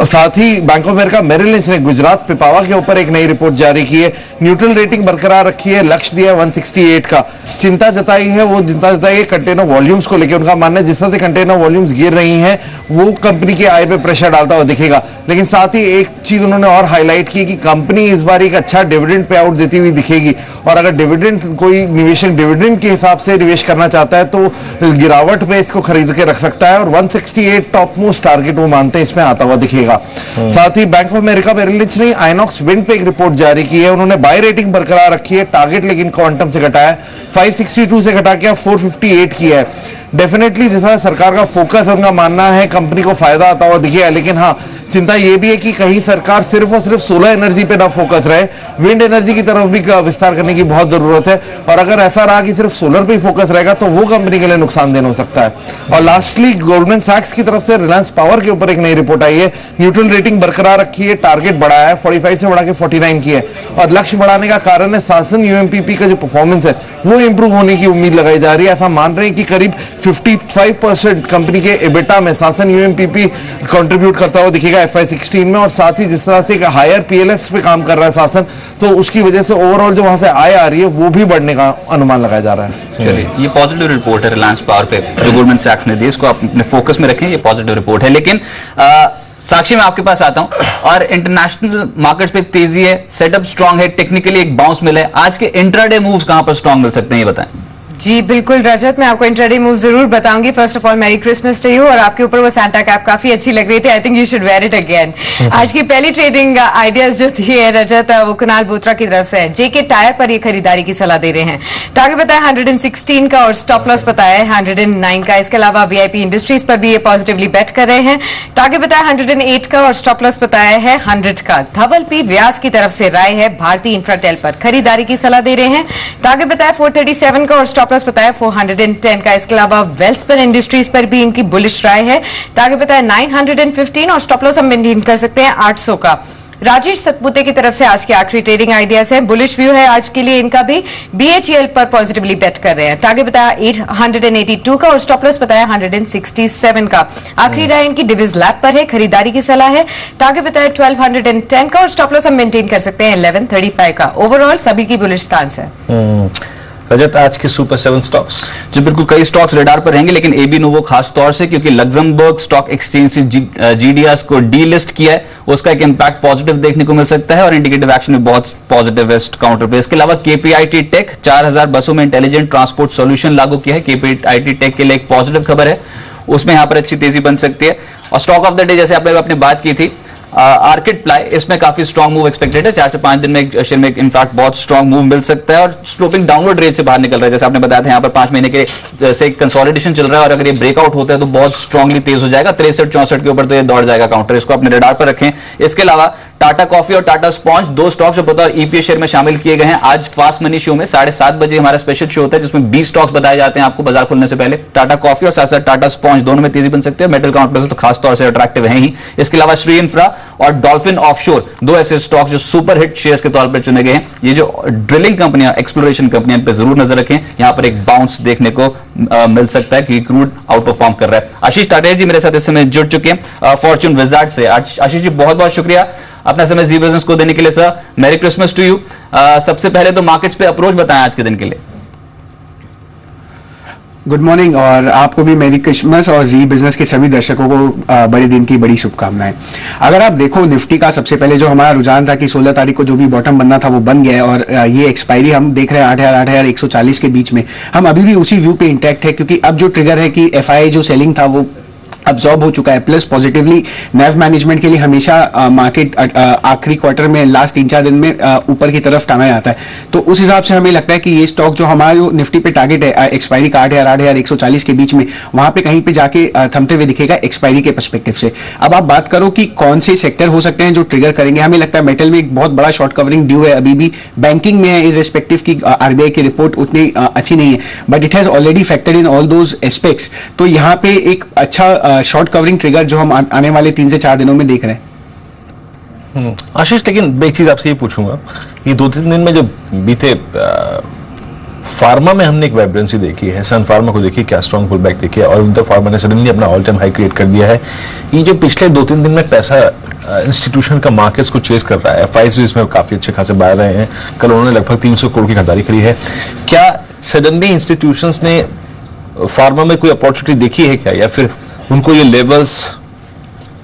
साथ ही Bank of America Merrill Lynch ने गुजरात पिपावा के ऊपर एक नई रिपोर्ट जारी की है, न्यूट्रल रेटिंग बरकरार रखी है, लक्ष्य दिया 168 का। चिंता जताई है कंटेनर वॉल्यूम्स को लेकर। उनका मानना है जिस तरह से कंटेनर वॉल्यूम्स गिर रही हैं वो कंपनी के आय पे प्रेशर डालता हुआ दिखेगा। लेकिन साथ ही एक चीज उन्होंने और हाईलाइट की कि कंपनी इस बार एक अच्छा डिविडेंड पे आउट देती हुई दिखेगी और अगर डिविडेंड कोई निवेशक डिविडेंड के हिसाब से निवेश करना चाहता है तो गिरावट पे इसको खरीद के रख सकता है और 168 टॉप मोस्ट टारगेट वो मानते हैं इसमें आता हुआ दिखेगा। साथ ही Bank of America Merrill Lynch ने आइनॉक्स विंड पे एक रिपोर्ट जारी की है। उन्होंने बाय रेटिंग बरकरार रखी है, टारगेट लेकिन क्वांटम से घटाया, 562 से घटा के 458 किया है। डेफिनेटली जैसा सरकार का फोकस है, उनका मानना है कंपनी को फायदा आता हुआ दिखेगा। लेकिन हाँ चिंता यह भी है कि कहीं सरकार सिर्फ और सिर्फ सोलर एनर्जी पे ना फोकस रहे, विंड एनर्जी की तरफ भी विस्तार करने की बहुत जरूरत है। और अगर ऐसा रहा कि सिर्फ सोलर पे ही फोकस रहेगा तो वो कंपनी के लिए नुकसानदेह हो सकता है। और लास्टली गोल्डमैन सैक्स की तरफ से रिलायंस पावर के ऊपर एक नई रिपोर्ट आई है, न्यूट्रल रेटिंग बरकरार रखी है, टारगेट बढ़ाया है, 45 से बढ़ा के 49 की है। और लक्ष्य बढ़ाने का कारण है सासन यूएमपीपी का जो परफॉर्मेंस है वो इंप्रूव होने की उम्मीद लगाई जा रही है। ऐसा मान रहे हैं कि करीब 55% कंपनी के एबिटा में सासन यूएमपीपी कंट्रीब्यूट करता हुआ दिखेगा FY16 में। और साथ ही जिस तरह से एक हायर पीएलएफ पे काम कर रहा है सासन, तो उसकी वजह से ओवरऑल जो वहां से आय आ रही है वो भी बढ़ने का अनुमान लगाया जा रहा है। चलिए, ये पॉजिटिव रिपोर्ट है रिलायंस पावर पे जो गोल्डमैन सैक्स ने दी, इसको आप अपने फोकस में रखें, ये पॉजिटिव रिपोर्ट है। लेकिन साक्षी मैं आपके पास आता हूं और इंटरनेशनल मार्केट्स पे तेजी है, सेटअप स्ट्रांग है, टेक्निकली एक बाउंस मिला है। आज के इंट्राडे मूव्स कहां पर स्ट्रांग मिल सकते हैं ये बताएं। जी बिल्कुल रजत, मैं आपको इंट्राडे मूव जरूर बताऊंगी। First of all merry Christmas to you, और आपके ऊपर वो सैंटा कैप काफी अच्छी लग रही थी, I think you should wear it again. आज की पहली ट्रेडिंग आइडियाज जो थी है रजत, वो कुणाल बोत्रा की तरफ से है। जेके टायर पर ये खरीदारी की सलाह दे रहे हैं, टारगेट बताया 116 का और स्टॉप लॉस बताया है 109 का। इसके अलावा वीआईपी इंडस्ट्रीज पर भी ये पॉजिटिवली बेट कर रहे हैं, टारगेट बताया 108 का और स्टॉप लॉस बताया है 100 का। धवल पी व्यास की तरफ से राय है भारतीय इंफ्राटेल पर खरीदारी की सलाह दे रहे हैं, टारगेट बताया 437 का और स्टॉप लॉस बताया 410 का। इसके अलावा वेल्सपन इंडस्ट्रीज पर भी इनकी बुलिश राय है, टारगेट बताया 915 और स्टॉप लॉस हम मेंटेन कर सकते हैं 800 का। राजेश सतपुते की तरफ से आज के आखिरी ट्रेडिंग आइडियाज है, बुलिश व्यू है आज के लिए इनका भी, बीएचईएल पर पॉजिटिवली बेट कर रहे हैं, टारगेट बताया 882 का और स्टॉप लॉस बताया 167 का। आखिरी राय इनकी डिविज लैब पर है, खरीदारी की सलाह है, टारगेट बताया 1210 का और स्टॉप लॉस हम मेंटेन कर सकते हैं 1135 का। ओवरऑल सभी की बुलिश स्टांस है। रजत, आज के सुपर 7 स्टॉक्स जो बिल्कुल कई स्टॉक्स रडार पर रहेंगे, लेकिन एबी नोवो खास तौर से क्योंकि लग्जमबर्ग स्टॉक एक्सचेंज से जीडीएस को डीलिस्ट किया है, उसका एक इंपैक्ट पॉजिटिव देखने को मिल सकता है और इंडिकेटिव एक्शन में बहुत पॉजिटिव है काउंटर पे। इसके अलावा केपीआईटी टेक 4000 बसों में इंटेलिजेंट ट्रांसपोर्ट सॉल्यूशन लागू किया है, केपीआईटी टेक के लिए एक पॉजिटिव खबर है, उसमें यहां पर अच्छी तेजी बन सकती है। और स्टॉक ऑफ द डे जैसे आपने बात की थी आर्किड प्लाई, इसमें काफी स्ट्रॉन्ग मूव एक्सपेक्टेड है, 4 से 5 दिन में शेयर में इनफैक्ट बहुत स्ट्रॉन्ग मूव मिल सकता है और स्लोपिंग डाउनवर्ड रेंज से बाहर निकल रहा है। जैसे आपने बताया था यहाँ पर 5 महीने के जैसे कंसोलिडेशन चल रहा है और अगर ये ब्रेकआउट होता है तो बहुत स्ट्रांगली तेज हो जाएगा, 63-64 के ऊपर तो ये दौड़ जाएगा काउंटर, इसको अपने रडार पर रखें। इसके अलावा टाटा कॉफी और टाटा स्पॉन्ज, दो स्टॉक्स जो बतौर ईपीएस शेयर में शामिल किए गए हैं। आज फास्ट मनी शो में 7:30 बजे हमारा स्पेशल शो होता है जिसमें 20 स्टॉक्स बताए जाते हैं आपको बाजार खुलने से पहले। टाटा कॉफी और साथ साथ टाटा स्पॉन्ज दोनों में तेजी बन सकती है, मेटल काउंटर तो खास तौर से अट्रैक्टिव है ही। इसके अलावा श्री इंफ्रा और डॉल्फिन ऑफशोर, दो ऐसे स्टॉक्स जो सुपर हिट शेयर्स के तौर पर चुने गए हैं। ये जो ड्रिलिंग कंपनियां, एक्सप्लोरेशन कंपनियां, इन पर जरूर नजर रखें, यहां पर एक बाउंस देखने को मिल सकता है क्योंकि क्रूड आउट परफॉर्म कर रहा है। आशीष टाटेर जी मेरे साथ इस समय जुड़ चुके हैं फॉर्च्यून विजार्ड से। आशीष जी बहुत बहुत शुक्रिया अपना समय जी बिजनेस को देने के लिए sir. Merry Christmas to you. सबसे पहले तो मार्केट्स पे अप्रोच बताएं आज के दिन के लिए। गुड मॉर्निंग और आपको भी मेरी क्रिसमस और जी बिजनेस के सभी दर्शकों को बड़े दिन की बड़ी शुभकामनाएं। अगर आप देखो निफ्टी का सबसे पहले जो हमारा रुझान था कि 16 तारीख को जो भी बॉटम बनना था वो बन गया है और ये एक्सपायरी हम देख रहे हैं 8,140 के बीच में। हम अभी भी उसी व्यू पे इंटैक्ट है क्योंकि अब जो ट्रिगर है कि एफआईआई जो सेलिंग था वो अब्सॉर्ब हो चुका है। प्लस पॉजिटिवली नेव मैनेजमेंट के लिए हमेशा मार्केट आखिरी क्वार्टर में लास्ट 3-4 दिन में ऊपर की तरफ टाना जाता है। तो उस हिसाब से हमें लगता है कि ये स्टॉक जो हमारा जो निफ्टी पे टारगेट है एक्सपायरी का 8,140 के बीच में, वहां पे कहीं पे जाके थमते हुए दिखेगा एक्सपायरी के पर्सपेक्टिव से। अब आप बात करो कि कौन से सेक्टर हो सकते हैं जो ट्रिगर करेंगे, हमें लगता है मेटल में एक बहुत बड़ा शॉर्ट कवरिंग ड्यू है अभी भी, बैंकिंग में है इररिस्पेक्टिव की आरबीआई की रिपोर्ट उतनी अच्छी नहीं है, but it has already factored in all those aspects. तो यहाँ पे एक अच्छा शॉर्ट कवरिंग ट्रिगर जो हम आने वाले 3 से 4 दिनों में देख रहे हैं। आशीष, लेकिन एक चीज आपसे ये पूछूंगा, ये 2-3 दिन में जो बीते फार्मा में हमने एक वाइब्रेंसी देखी है, सन फार्मा को देखिए क्या स्ट्रॉन्ग पुल बैक देखिए, और विंटर फार्मा ने सडनली अपना ऑल टाइम हाई क्रिएट कर दिया है। ये जो पिछले 2-3 दिन में पैसा इंस्टीट्यूशन का मार्केट्स को चेस कर रहा है, FIIs में काफी अच्छे खासे बाहर रहे हैं, कल उन्होंने लगभग 300 करोड़ की खरीदारी करी है। क्या सडनली इंस्टीट्यूशंस ने फार्मा में कोई अपॉर्चुनिटी देखी है क्या, या फिर उनको ये लेवल्स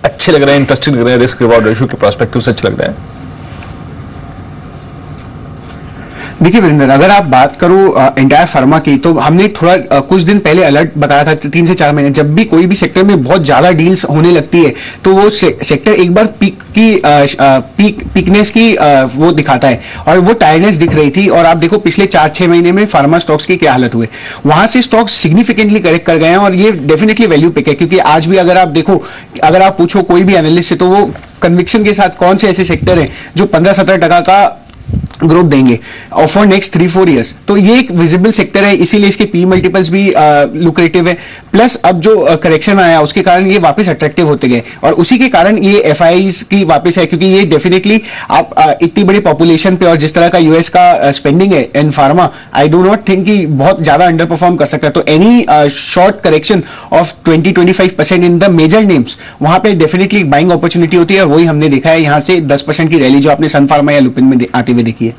अच्छे लग रहे हैं, इंटरेस्टिंग लग रहे हैं, रिस्क रिवॉर्ड रेशियो के पर्सपेक्टिव से अच्छे लग रहे हैं? देखिए वीरेंद्र, अगर आप बात करो एंटायर फार्मा की, तो हमने थोड़ा कुछ दिन पहले अलर्ट बताया था 3 से 4 महीने, जब भी कोई भी सेक्टर में बहुत ज्यादा डील्स होने लगती है तो वो सेक्टर एक बार पीकनेस की वो दिखाता है, और वो टायर्डनेस दिख रही थी। और आप देखो पिछले 4-6 महीने में फार्मा स्टॉक्स की क्या हालत हुए, वहां से स्टॉक्स सिग्निफिकेंटली करेक्ट कर गए हैं, और ये डेफिनेटली वैल्यू पिक है। क्योंकि आज भी अगर आप देखो, अगर आप पूछो कोई भी एनालिस्ट से, तो वो कन्विक्शन के साथ कौन से ऐसे सेक्टर हैं जो 15-17% का ग्रोथ देंगे और फॉर नेक्स्ट 3-4 ईयर्स, तो ये एक विजिबल सेक्टर है, इसीलिए इसके पी मल्टीपल्स भी लुक्रेटिव है। प्लस अब जो करेक्शन आया उसके कारण ये वापस अट्रैक्टिव होते गए, और उसी के कारण ये FIIs की वापस है, क्योंकि ये डेफिनेटली आप इतनी बड़ी पॉपुलेशन पे और जिस तरह का यूएस का स्पेंडिंग है in pharma, I do not think कि बहुत ज्यादा अंडर परफॉर्म कर सकता है। तो any short correction of 20-25% in the major names, वहां पे डेफिनेटली बाइंग अपॉर्चुनिटी होती है, और वही हमने देखा है यहाँ से 10% की रैली जो आपने सन फार्मा या लुपिन में आते हुए देखी है।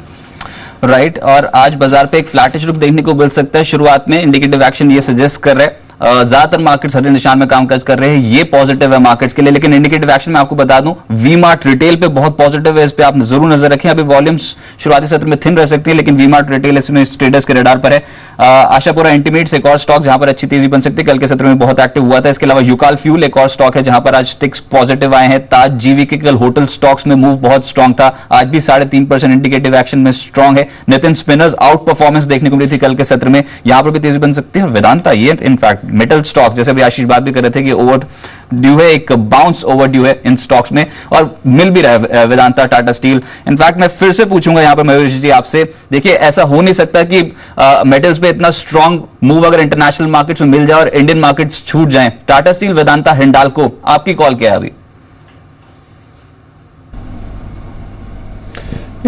राइट और आज बाजार पे एक फ्लैटिश रुख देखने को मिल सकता है। शुरुआत में इंडिकेटिव एक्शन ये सजेस्ट कर रहे हैं, ज्यादातर मार्केट्स हरे निशान में कामकाज कर रहे हैं, ये पॉजिटिव है मार्केट्स के लिए। लेकिन इंडिकेटिव एक्शन में आपको बता दूं, वी मार्ट रिटेल पे बहुत पॉजिटिव है, इस पे आप जरूर नजर रखें। अभी वॉल्यूम्स शुरुआती सत्र में थिन रह सकती है, लेकिन वी मार्ट रिटेल इसमें ट्रेडर्स के रडार पर है। आशापुरा इंटीमेट्स एक और स्टॉक जहां पर अच्छी तेजी बन सकती है, कल के सत्र में बहुत एक्टिव हुआ था। इसके अलावा यूकाल फ्यूल एक और स्टॉक है जहां पर आज टिक्स पॉजिटिव आए हैं। ताज जीवी के कल होटल स्टॉक्स में मूव बहुत स्ट्रॉन्ग था, आज भी 3.5% इंडिकेटिव एक्शन में स्ट्रॉन्ग है। नितिन स्पिनर्स आउट परफॉर्मेंस देखने को मिली थी कल के सत्र में, यहां पर भी तेजी बन सकती है। और वेदांता ये इनफैक्ट मेटल स्टॉक्स, जैसे भी आशीष बात भी कर रहे थे कि ओवर ड्यू है, एक बाउंस ओवर ड्यू है इन स्टॉक्स में, और मिल भी रहा है वेदांता, टाटा स्टील। इनफैक्ट मैं फिर से पूछूंगा यहां पर मयूर जी आपसे, देखिए ऐसा हो नहीं सकता कि मेटल्स पे इतना स्ट्रॉन्ग मूव अगर इंटरनेशनल मार्केट्स में मिल जाए और इंडियन मार्केट्स छूट जाएं। टाटा स्टील, वेदांता, हिंडाल्को, आपकी कॉल क्या है अभी?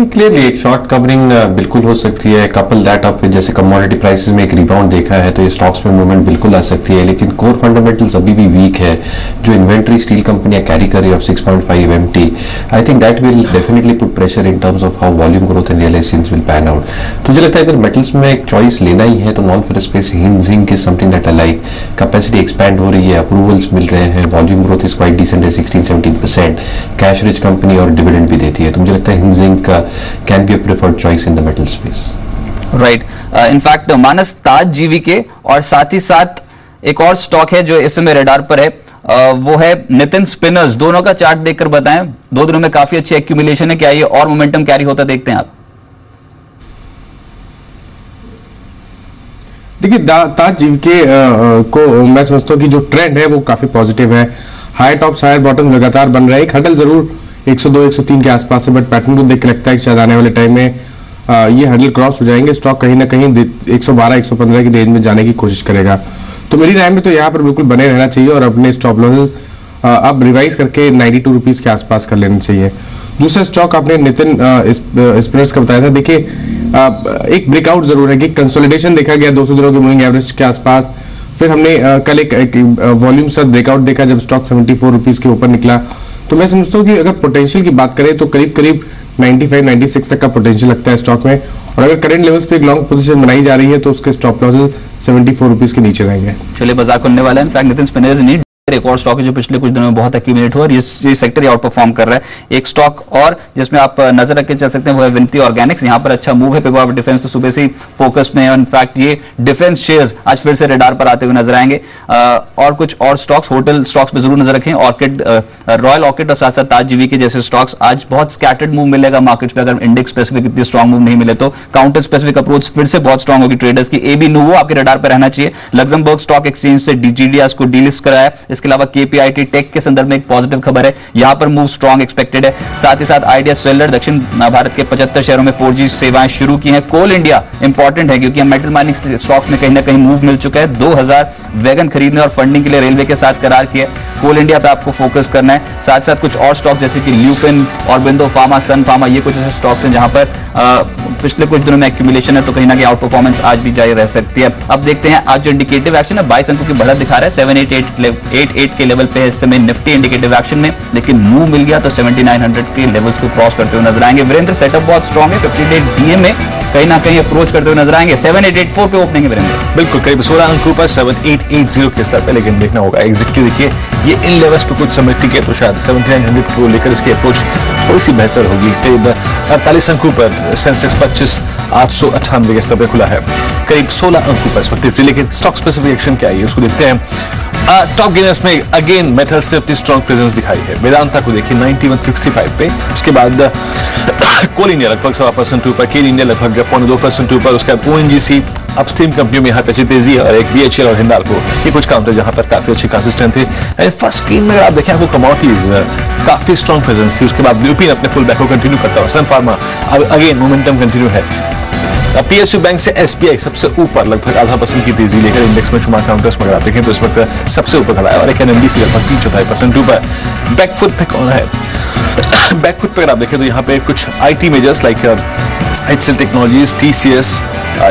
क्लियरली एक शॉर्ट कवरिंग बिल्कुल हो सकती है, कपल दैट अप जैसे कमोडिटी प्राइसेस में एक रिबाउंड देखा है तो ये स्टॉक्स में मूवमेंट बिल्कुल आ सकती है। लेकिन कोर फंडामेंटल्स अभी भी वीक है। जो इन्वेंट्री स्टील कंपनियां कैरी कर रही है of 6.5 MT, I think that will definitely put pressure in terms of how volume growth and realisations will pan out. तो मुझे लगता है अगर मेटल्स में एक चॉइस लेना ही है तो non ferrous space zinc is something that I like. Capacity expand हो रही है, अप्रूवल्स मिल रहे हैं, volume growth is quite decent है 16-17%, कैश रिच कंपनी और डिविडेंड भी देती है। तो मुझे लगता है zinc can be preferred choice in the metal space. Right. In fact, Manas Taj GV के और साथ ही साथ एक और स्टॉक है जो इस समय रेडार पर है, वो है नितिन स्पिनर्स। दोनों का चार्ट देखकर बताएं, 2 दिनों में काफी अच्छी एक्यूमुलेशन है, क्या ये और मोमेंटम कैरी होता देखते हैं आप? देखिए ताज जीवी के को मैं समझता हूँ कि जो ट्रेंड है वो काफी पॉजिटिव है। हाई टॉप्स हायर बॉटम लगातार बन रहे हैं, एक हडल जरूर 102-103 के आसपास है, बट पैटर्न को देख के लगता है कि शायद आने वाले टाइम में ये हडल क्रॉस हो जाएंगे, स्टॉक कहीं ना कहीं 112-115 की रेंज में जाने की कोशिश करेगा। तो मेरी राय में तो यहाँ पर बिल्कुल बने रहना चाहिए और अपने स्टॉप लॉसेस अब रिवाइज करके 92 रुपीज के आसपास कर लेना चाहिए। दूसरा स्टॉक आपने नितिन स्पिनर्स का बताया था, देखिए एक ब्रेकआउट जरूर है कि कंसोलिडेशन देखा गया 200 दिनों के मूविंग एवरेज के आसपास। फिर हमने कल एक वॉल्यूम साथ ब्रेकआउट देखा जब स्टॉक 74 रुपीज के ऊपर निकला। तो मैं समझता हूँ कि अगर पोटेंशियल की बात करें तो करीब करीब 95-96 तक का पोटेंशियल लगता है स्टॉक में, और अगर करंट लेवल्स पे एक लॉन्ग पोजीशन बनाई जा रही है तो उसके स्टॉप लॉसेस 74 रुपीज के नीचे रहेंगे। चलिए बाजार खुलने वाला है। इनफैक्ट नितिन स्पिनर्स एक और स्टॉक है जो पिछले कुछ दिनों में बहुत एक्यूमुलेट हुआ और ये सेक्टर आउट परफॉर्म कर रहा है। एक स्टॉक और जिसमें आप नजर रख के चल सकते हैं वो है विनती ऑर्गेनिक्स। यहाँ पर अच्छा मूव है, पिपवावर डिफेंस तो सुबह से ही फोकस में है। इनफैक्ट ये डिफेंस शेयर्स आज फिर से रडार पर आते हुए नजर आएंगे। और कुछ और स्टॉक्स, होटल स्टॉक्स पे जरूर नजर रखें। ऑर्किड, रॉयल ऑर्किड और साथ साथ ताज जीवी के जैसे स्टॉक्स आज बहुत स्कैटर्ड मूव मिलेगा मार्केट पे। अगर इंडेक्स स्पेसिफिक इतनी स्ट्रॉन्ग मूव नहीं मिले तो काउंटर स्पेसिफिक अप्रोच फिर से बहुत स्ट्रॉन्ग होगी ट्रेडर्स की। एबी नूवो आपके रडार पर रहना चाहिए। लग्जमबर्ग स्टॉक एक्सचेंज से डीजीडीएस को डीलिस्ट कराया। इसके अलावा केपीआईटी टेक के संदर्भ में एक पॉजिटिव खबर है, यहां पर मूव स्ट्रॉन्ग एक्सपेक्टेड है। साथ ही साथ आइडिया सेलर दक्षिण भारत के 75 शहरों में 4G सेवाएं शुरू की हैं। कोल इंडिया इंपॉर्टेंट है क्योंकि मेटल माइनिंग स्टॉक्स में कहीं ना कहीं मूव मिल चुका है। 2000 वैगन खरीदने और फंडिंग के लिए रेलवे के साथ करार किया। कोल इंडिया पे आपको फोकस करना है। साथ साथ कुछ और स्टॉक जैसे कि ल्यूपिन, ऑरबिंदो फार्मा, सन फार्मा, ये कुछ ऐसे स्टॉक्स हैं जहां पर पिछले कुछ दिनों में एक्यूमुलेशन है तो कहीं ना कहीं आउट परफॉर्मेंस आज भी जारी रह सकती है। अब देखते हैं आज जो इंडिकेटिव एक्शन है 22 अंकों की बढ़त दिखा रहा है। 788 के लेवल पे है इस समय निफ्टी इंडिकेटिव एक्शन में, लेकिन मूव मिल गया तो 7900 के लेवल्स को क्रॉस करते हुए नजर आएंगे। वीरेंद्र सेटअप बहुत स्ट्रॉन्ग है, 50 डे डीए में कहीं ना कहीं अप्रोच करते हुए नजर आएंगे। 7884 पे ओपनिंग है वीरेंद्र। बिल्कुल करीब 16 अंकों पर 7880 के स्तर पे, लेकिन देखना होगा एग्जैक्टली देखिए ये इन लेवल्स पे कुछ समय टिके तो शायद 7900 को लेकर इसकी अप्रोच थोड़ी सी बेहतर होगी। करीब 48 अंकों पर सेंसेक्स 25,898 के स्तर पे खुला है। करीब 16 अंकों पर इस वक्त, लेकिन स्टॉक स्पेसिफिक एक्शन क्या है उसको देखते हैं। टॉप गेनर्स में अगेन मेटल्स ने अपनी स्ट्रॉन्ग प्रेजेंस दिखाई है। वेदांता को देखिए 9165 पे, उसके बाद कोल इंडिया लगभग 1.25% ऊपर, केल इंडिया लगभग 0.2% ऊपर, उसके बाद ओएनजीसी अपस्ट्रीम कंपनियों में यहाँ पे अच्छी तेजी है और एक बीएचईएल और हिंडाल्को ये कुछ काउंटर जहां पर काफी अच्छी कंसिस्टेंट थी। फर्स्ट स्क्रीन में अगर आप देखें आपको कमोडिटीज काफी स्ट्रॉन्ग प्रेजेंस थी। उसके बाद ल्यूपिन अपने फुल बैक को कंटिन्यू करता हुआ, सन फार्मा अगेन मोमेंटम कंटिन्यू है। पीएसयू बैंक से एसबीआई सबसे ऊपर लगभग 0.5% की तेजी लेकर इंडेक्स में शुमार काउंटर्स में अगर आप देखें तो इस वक्त सबसे ऊपर खड़ा है और एक एनएमडीसी लगभग 3/4% ऊपर। बैकफुट पे कौन है? बैकफुट पे अगर आप देखें तो यहाँ पे कुछ IT majors like HCL technologies, TCS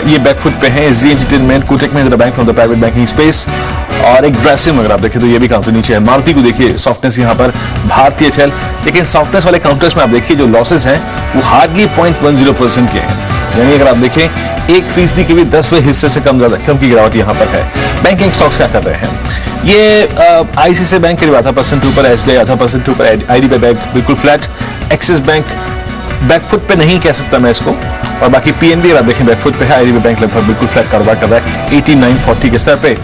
ये बैकफुट पे हैं। Zee entertainment, Kotak Mahindra bank from the private banking space और एक ग्रेसिम अगर आप देखें तो ये भी काउंटर नीचे है। मारुति को देखिए सॉफ्टनेस यहाँ पर, भारतीय एयरटेल, लेकिन सॉफ्टनेस वाले काउंटर्स में आप देखिए जो लॉसेस हैं वो हार्डली 0.10% के हैं। यानी अगर आप देखें 1% के भी 10वें हिस्से से कम की गिरावट यहाँ पर है। बैंकिंग स्टॉक्स क्या कर रहे हैं? ये आईसीआईसीआई बैंक करीब 0.5% ऊपर, एसबीआई 0.5% ऊपर, आईडीबीआई बैंक बिल्कुल फ्लैट, एक्सिस बैंक बैकफुट पे नहीं कह सकता मैं इसको, और बाकी पीएनबी अगर आप देखें बैकफुट पे है। आईडीबीआई बैंक लगभग बिल्कुल फ्लैट कारोबार कर रहा है 8940 के स्तर पे।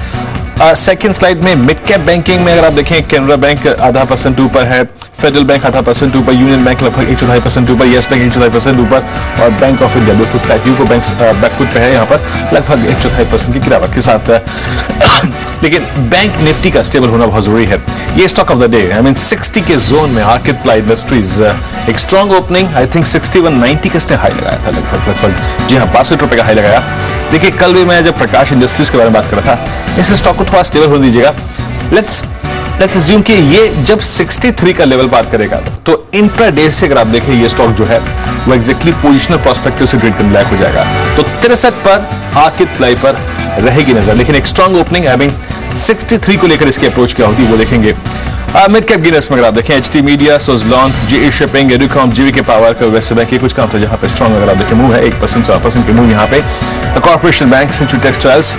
सेकंड स्लाइड में मिड कैप बैंकिंग में अगर आप देखें कैनरा बैंक 0.5% ऊपर है, फेडरल बैंक 0.5% ऊपर, यूनियन बैंक लगभग 1.25% ऊपर, येस बैंक 1.25% ऊपर और बैंक ऑफ इंडिया बिल्कुल फ्लैट। यूको बैंक बैकफुट पे है यहाँ पर लगभग 1.25% की गिरावट के साथ। लेकिन बैंक निफ्टी का स्टेबल होना बहुत जरूरी है। ये stock of the day, I mean 60 के जोन में आर्किड प्लाई इंडस्ट्रीज एक स्ट्रॉन्ग ओपनिंग, आई थिंक 6190 का इसने हाई लगाया था लगभग जी हाँ 62 रुपए का हाई लगाया। देखिए कल भी मैं जब प्रकाश इंडस्ट्रीज के बारे में बात कर रहा था, इस स्टॉक को थोड़ा स्टेबल होने दीजिएगा। लेट्स अज्यूम कि ये जब 63 का लेवल पार करेगा तो इंट्राडे से अगर आप देखें ये स्टॉक जो है वो एग्जैक्टली पोजिशनल पर्सपेक्टिव से ट्रेड करने लायक हो जाएगा। तो 63 पर आर्किड प्लाई पर रहेगी नजर, लेकिन एक स्ट्रॉन्ग ओपनिंग, आई मीन 63 को लेकर इसकी अप्रोच क्या होती है वो देखेंगे। मिड कैप गेनर्स में अगर आप देखें HT media, Suzlon, GE shipping, Educomp, GVK power का वैसे बैंक, ये कुछ काउंटर जहां पे स्ट्रॉन्ग अगर आप देखें मूव है 1% से 1% के मूव यहाँ पे। Corporation bank, century textiles,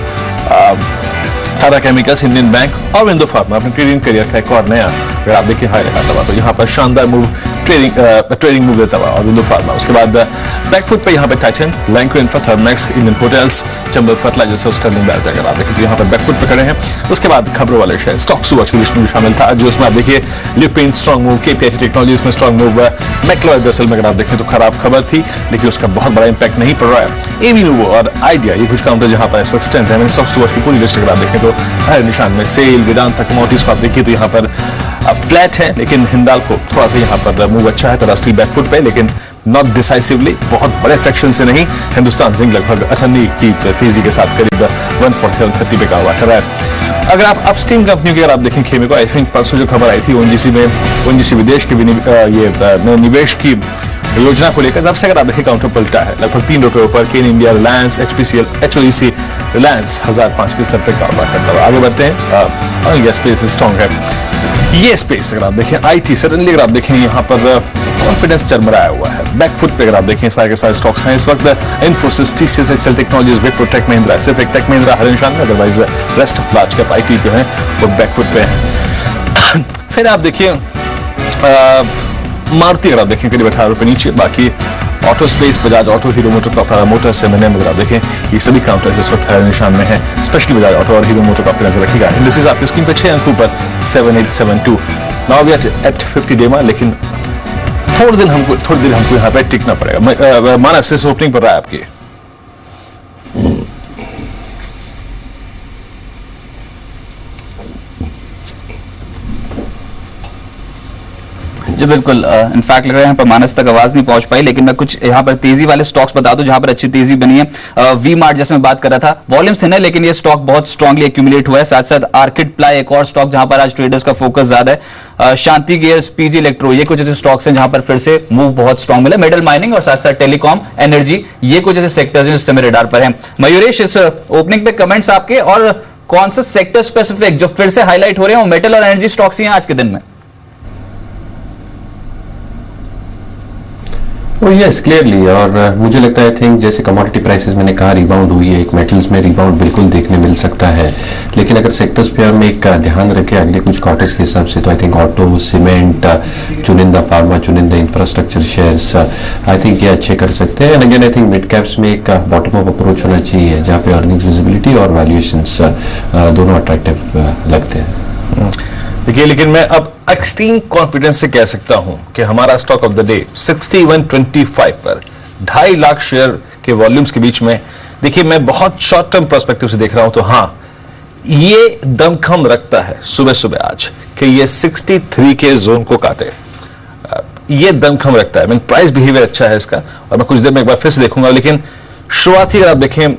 Tata chemicals, Indian bank और विंडो फार्मा अपने ट्रेडिंग करियर का एक और नया अगर आप देखिए हाई लगाता हुआ तो यहाँ पर शानदार मूव ट्रेडिंग मूव देता हुआ और विंडो फार्मा। उसके बाद बैकफुट पे यहाँ पे Titan, Lanco infra, Thermax, Indian hotels, Chambal fertilisers और स्टर्लिंग बैंक अगर आप देखें तो यहाँ पर बैकफुट पे खड़े हैं। उसके बाद खबरों वाले शेयर स्टॉक सुबह की लिस्ट में शामिल था जो उसमें आप देखिए lupin strong move, KPIT technologies में स्ट्रॉन्ग मूव, मैक्लोय दरअसल में अगर आप देखें तो खराब खबर थी लेकिन उसका बहुत बड़ा इंपैक्ट नहीं पड़ रहा है। एबी नूवो और आइडिया ये कुछ काउंटर जहां पर इस वक्त स्ट्रेंथ है। स्टॉक सुबह की पूरी लिस्ट अगर आप देखें तो हर निशान में सेल, वेदांता, कमोडिटीज को आप देखिए तो यहाँ पर फ्लैट है, लेकिन हिंडाल्को थोड़ा सा यहाँ पर मूव अच्छा है, राष्ट्रीय बैकफुट पे लेकिन नॉट डिसाइसिवली, बहुत बड़े फ्रैक्शन से नहीं। हिंदुस्तान जिंक लगभग 98 की तेजी के साथ करीब 147.30 पे का हुआ है। अगर आप अपस्ट्रीम कंपनियों की अगर आप देखें खेमे को, आई थिंक परसों जो खबर आई थी ओएनजीसी में, ओएनजीसी विदेश के निवेश की योजना को लेकर, तब से अगर आप देखें काउंटर पलटा है लगभग 3 रुपए ऊपर। केन इंडिया, रिलायंस, एचपीसीएल, एचओईसी, रिलायंस 1005 के स्तर पर कारोबार करता हुआ आगे बढ़ते हैं। और यह स्पेस स्ट्रॉन्ग है। ये स्पेस अगर आप देखें आईटी सडनली अगर आप देखें यहाँ पर कॉन्फिडेंस चरमराया हुआ है। बैकफुट पे अगर आप देखें सारे के सारे स्टॉक्स हैं इस वक्त, Infosys, TCS, HCL technologies, Wipro, tech Mahindra, सिर्फ टेक महिंद्रा हर निशान में, otherwise rest of large cap IT जो है वो बैकफुट पे है। फिर आप देखिए मारुति अगर आप देखें करीब 18 रुपए नीचे, बाकी auto space, Bajaj auto, hero MotoCorp, M&M अगर आप देखें ये सभी काउंटर्स इस वक्त निशान में है, स्पेशली बजाज ऑटो और हीरो मोटोकॉर्प पे नजर रखिएगा। इंडिसेस आपकी स्क्रीन पे 6 अंकों पर 7872। Now we are at 50 day लेकिन थोड़ी देर हमको यहाँ पे टिकना पड़ेगा। मानस इस ओपनिंग पर रहा है आपकी? जी बिल्कुल, इनफैक्ट लग रहा है यहाँ पर मानस तक आवाज नहीं पहुंच पाई, लेकिन मैं कुछ यहाँ पर तेजी वाले स्टॉक्स बता दूं जहां पर अच्छी तेजी बनी है। वी मार्ट जैसे मैं बात कर रहा था, वॉल्यूम्स थे ना, लेकिन ये स्टॉक बहुत स्ट्रांगली एक्यूमुलेट हुआ है। साथ साथ आर्किड प्लाई एक और स्टॉक जहां पर आज ट्रेडर्स का फोकस ज्यादा है। शांति गियर्स, पीजी इलेक्ट्रो, ये कुछ ऐसे स्टॉक्स हैं जहां पर फिर से मूव बहुत स्ट्रांग मिला। मेटल माइनिंग और साथ साथ टेलीकॉम, एनर्जी, ये कुछ ऐसे सेक्टर्स हैं जो इस समय रडार पर है। मयूरेश, इस ओपनिंग पे कमेंट्स आपके, और कौन सा सेक्टर स्पेसिफिक जो फिर से हाईलाइट हो रहे हैं वो मेटल और एनर्जी स्टॉक्स ही हैं आज के दिन में? यस क्लियरली, और मुझे लगता है आई थिंक जैसे कमोडिटी प्राइसेस मैंने कहा रिबाउंड हुई है, एक मेटल्स में रिबाउंड बिल्कुल देखने मिल सकता है। लेकिन अगर सेक्टर्स पे हम एक ध्यान रखें अगले कुछ क्वार्टर्स के हिसाब से, तो आई थिंक ऑटो, सीमेंट, चुनिंदा फार्मा, चुनिंदा इंफ्रास्ट्रक्चर शेयर्स आई थिंक ये अच्छे कर सकते हैं। And again I think mid caps में एक बॉटम अप अप्रोच होना चाहिए जहाँ पे अर्निंग्स विजिबिलिटी और वैल्यूएशंस दोनों अट्रैक्टिव लगते हैं। देखिए, लेकिन मैं अब एक्सट्रीम कॉन्फिडेंस से कह सकता हूं कि हमारा स्टॉक ऑफ द डे 6125 पर 2.5 लाख शेयर के वॉल्यूम्स के बीच में, देखिए मैं बहुत शॉर्ट टर्म पर्सपेक्टिव से देख रहा हूं, तो हाँ ये दमखम रखता है सुबह सुबह आज कि ये 63 के जोन को काटे, ये दमखम रखता है। प्राइस बिहेवियर अच्छा है इसका, और मैं कुछ देर में एक बार फिर से देखूंगा। लेकिन शुरुआती अगर आप देखें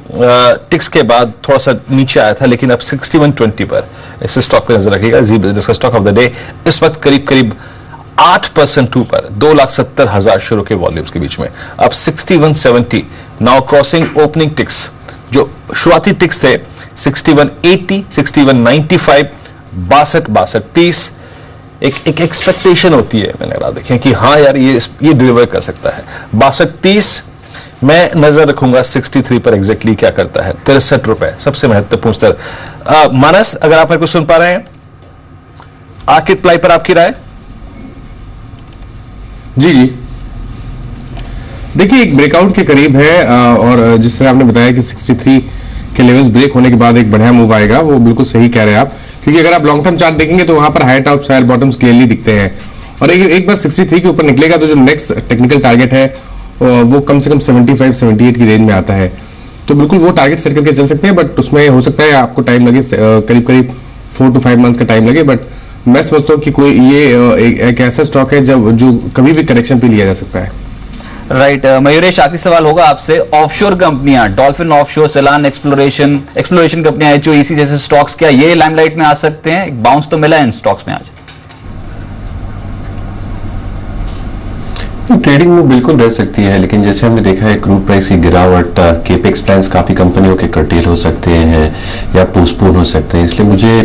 टिक्स के बाद थोड़ा सा नीचे आया था, लेकिन अब 6120 पर इस स्टॉक पे नजर रखिएगा। जी बिजनेस का स्टॉक ऑफ द डे इस वक्त करीब 8% ऊपर 2,70,000 शेयरों के वॉल्यूम्स के बीच में, अब 6170, नाउ क्रॉसिंग ओपनिंग टिक्स जो शुरुआती टिक्स थे 6180, 6195, 62, 30। एक एक्सपेक्टेशन होती है, मैंने अगर देखें कि हाँ यार ये डिलीवर कर सकता है। 62, 30 मैं नजर रखूंगा 63 पर एग्जैक्टली क्या करता है। 63 रुपए सबसे महत्वपूर्ण स्तर। मानस, अगर आप मेरे को सुन पा रहे हैं, आर्किड प्लाई पर आपकी राय? जी देखिए, एक ब्रेकआउट के करीब है, और जिस तरह आपने बताया कि 63 के लेवल्स ब्रेक होने के बाद एक बढ़िया मूव आएगा, वो बिल्कुल सही कह रहे हैं आप, क्योंकि अगर आप लॉन्ग टर्म चार्ट देखेंगे तो वहां पर high tops high bottoms clearly दिखते हैं। और एक बार 63 के ऊपर निकलेगा तो जो नेक्स्ट टेक्निकल टारगेट है वो कम से कम 75-78 की रेंज में आता है, तो बिल्कुल वो टारगेट सेट करके चल सकते हैं। बट उसमें हो सकता है आपको टाइम लगे, करीब 4 to 5 मंथ्स का टाइम लगे। बट मैं समझता हूँ कि कोई ये एक ऐसा स्टॉक है जो कभी भी करेक्शन पे लिया जा सकता है। राइट, मयूरेश, आखिरी सवाल होगा आपसे। ऑफशोर कंपनियां, डॉल्फिन ऑफशोर, सेलान एक्सप्लोरेशन कंपनियां, HOEC जैसे स्टॉक्स, क्या ये लाइमलाइट में आ सकते हैं? एक बाउंस तो मिला है इन स्टॉक्स में आज। ट्रेडिंग में बिल्कुल रह सकती है, लेकिन जैसे हमने देखा है क्रूड प्राइस की गिरावट, केपेक्स प्लान्स काफी कंपनियों के कर्टेल हो सकते हैं या पोस्टपोन हो सकते हैं। इसलिए मुझे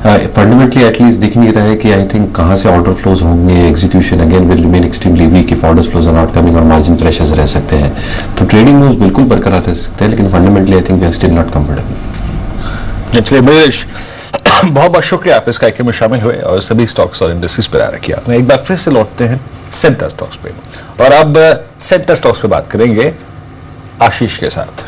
फंडामेंटली एटलीस्ट दिख नहीं रहा है कि आई थिंक कहां से ऑर्डर फ्लोज होंगे। Execution again will remain extremely weak if order flows are not coming और मार्जिन प्रेशर्स रह सकते हैं। तो ट्रेडिंग मूव्स बिल्कुल बरकरार रह सकते हैं, लेकिन fundamentally I think we are still not comfortable. चलिए मयूरेश, बहुत बहुत शुक्रिया आप इस कार्यक्रम में शामिल हुए और सभी स्टॉक्स और इंडस्ट्रीज पर आ रखी आपने। एक बार फिर से लौटते हैं सेंटर स्टॉक्स पे, और अब सेंटर स्टॉक्स पे बात करेंगे आशीष के साथ।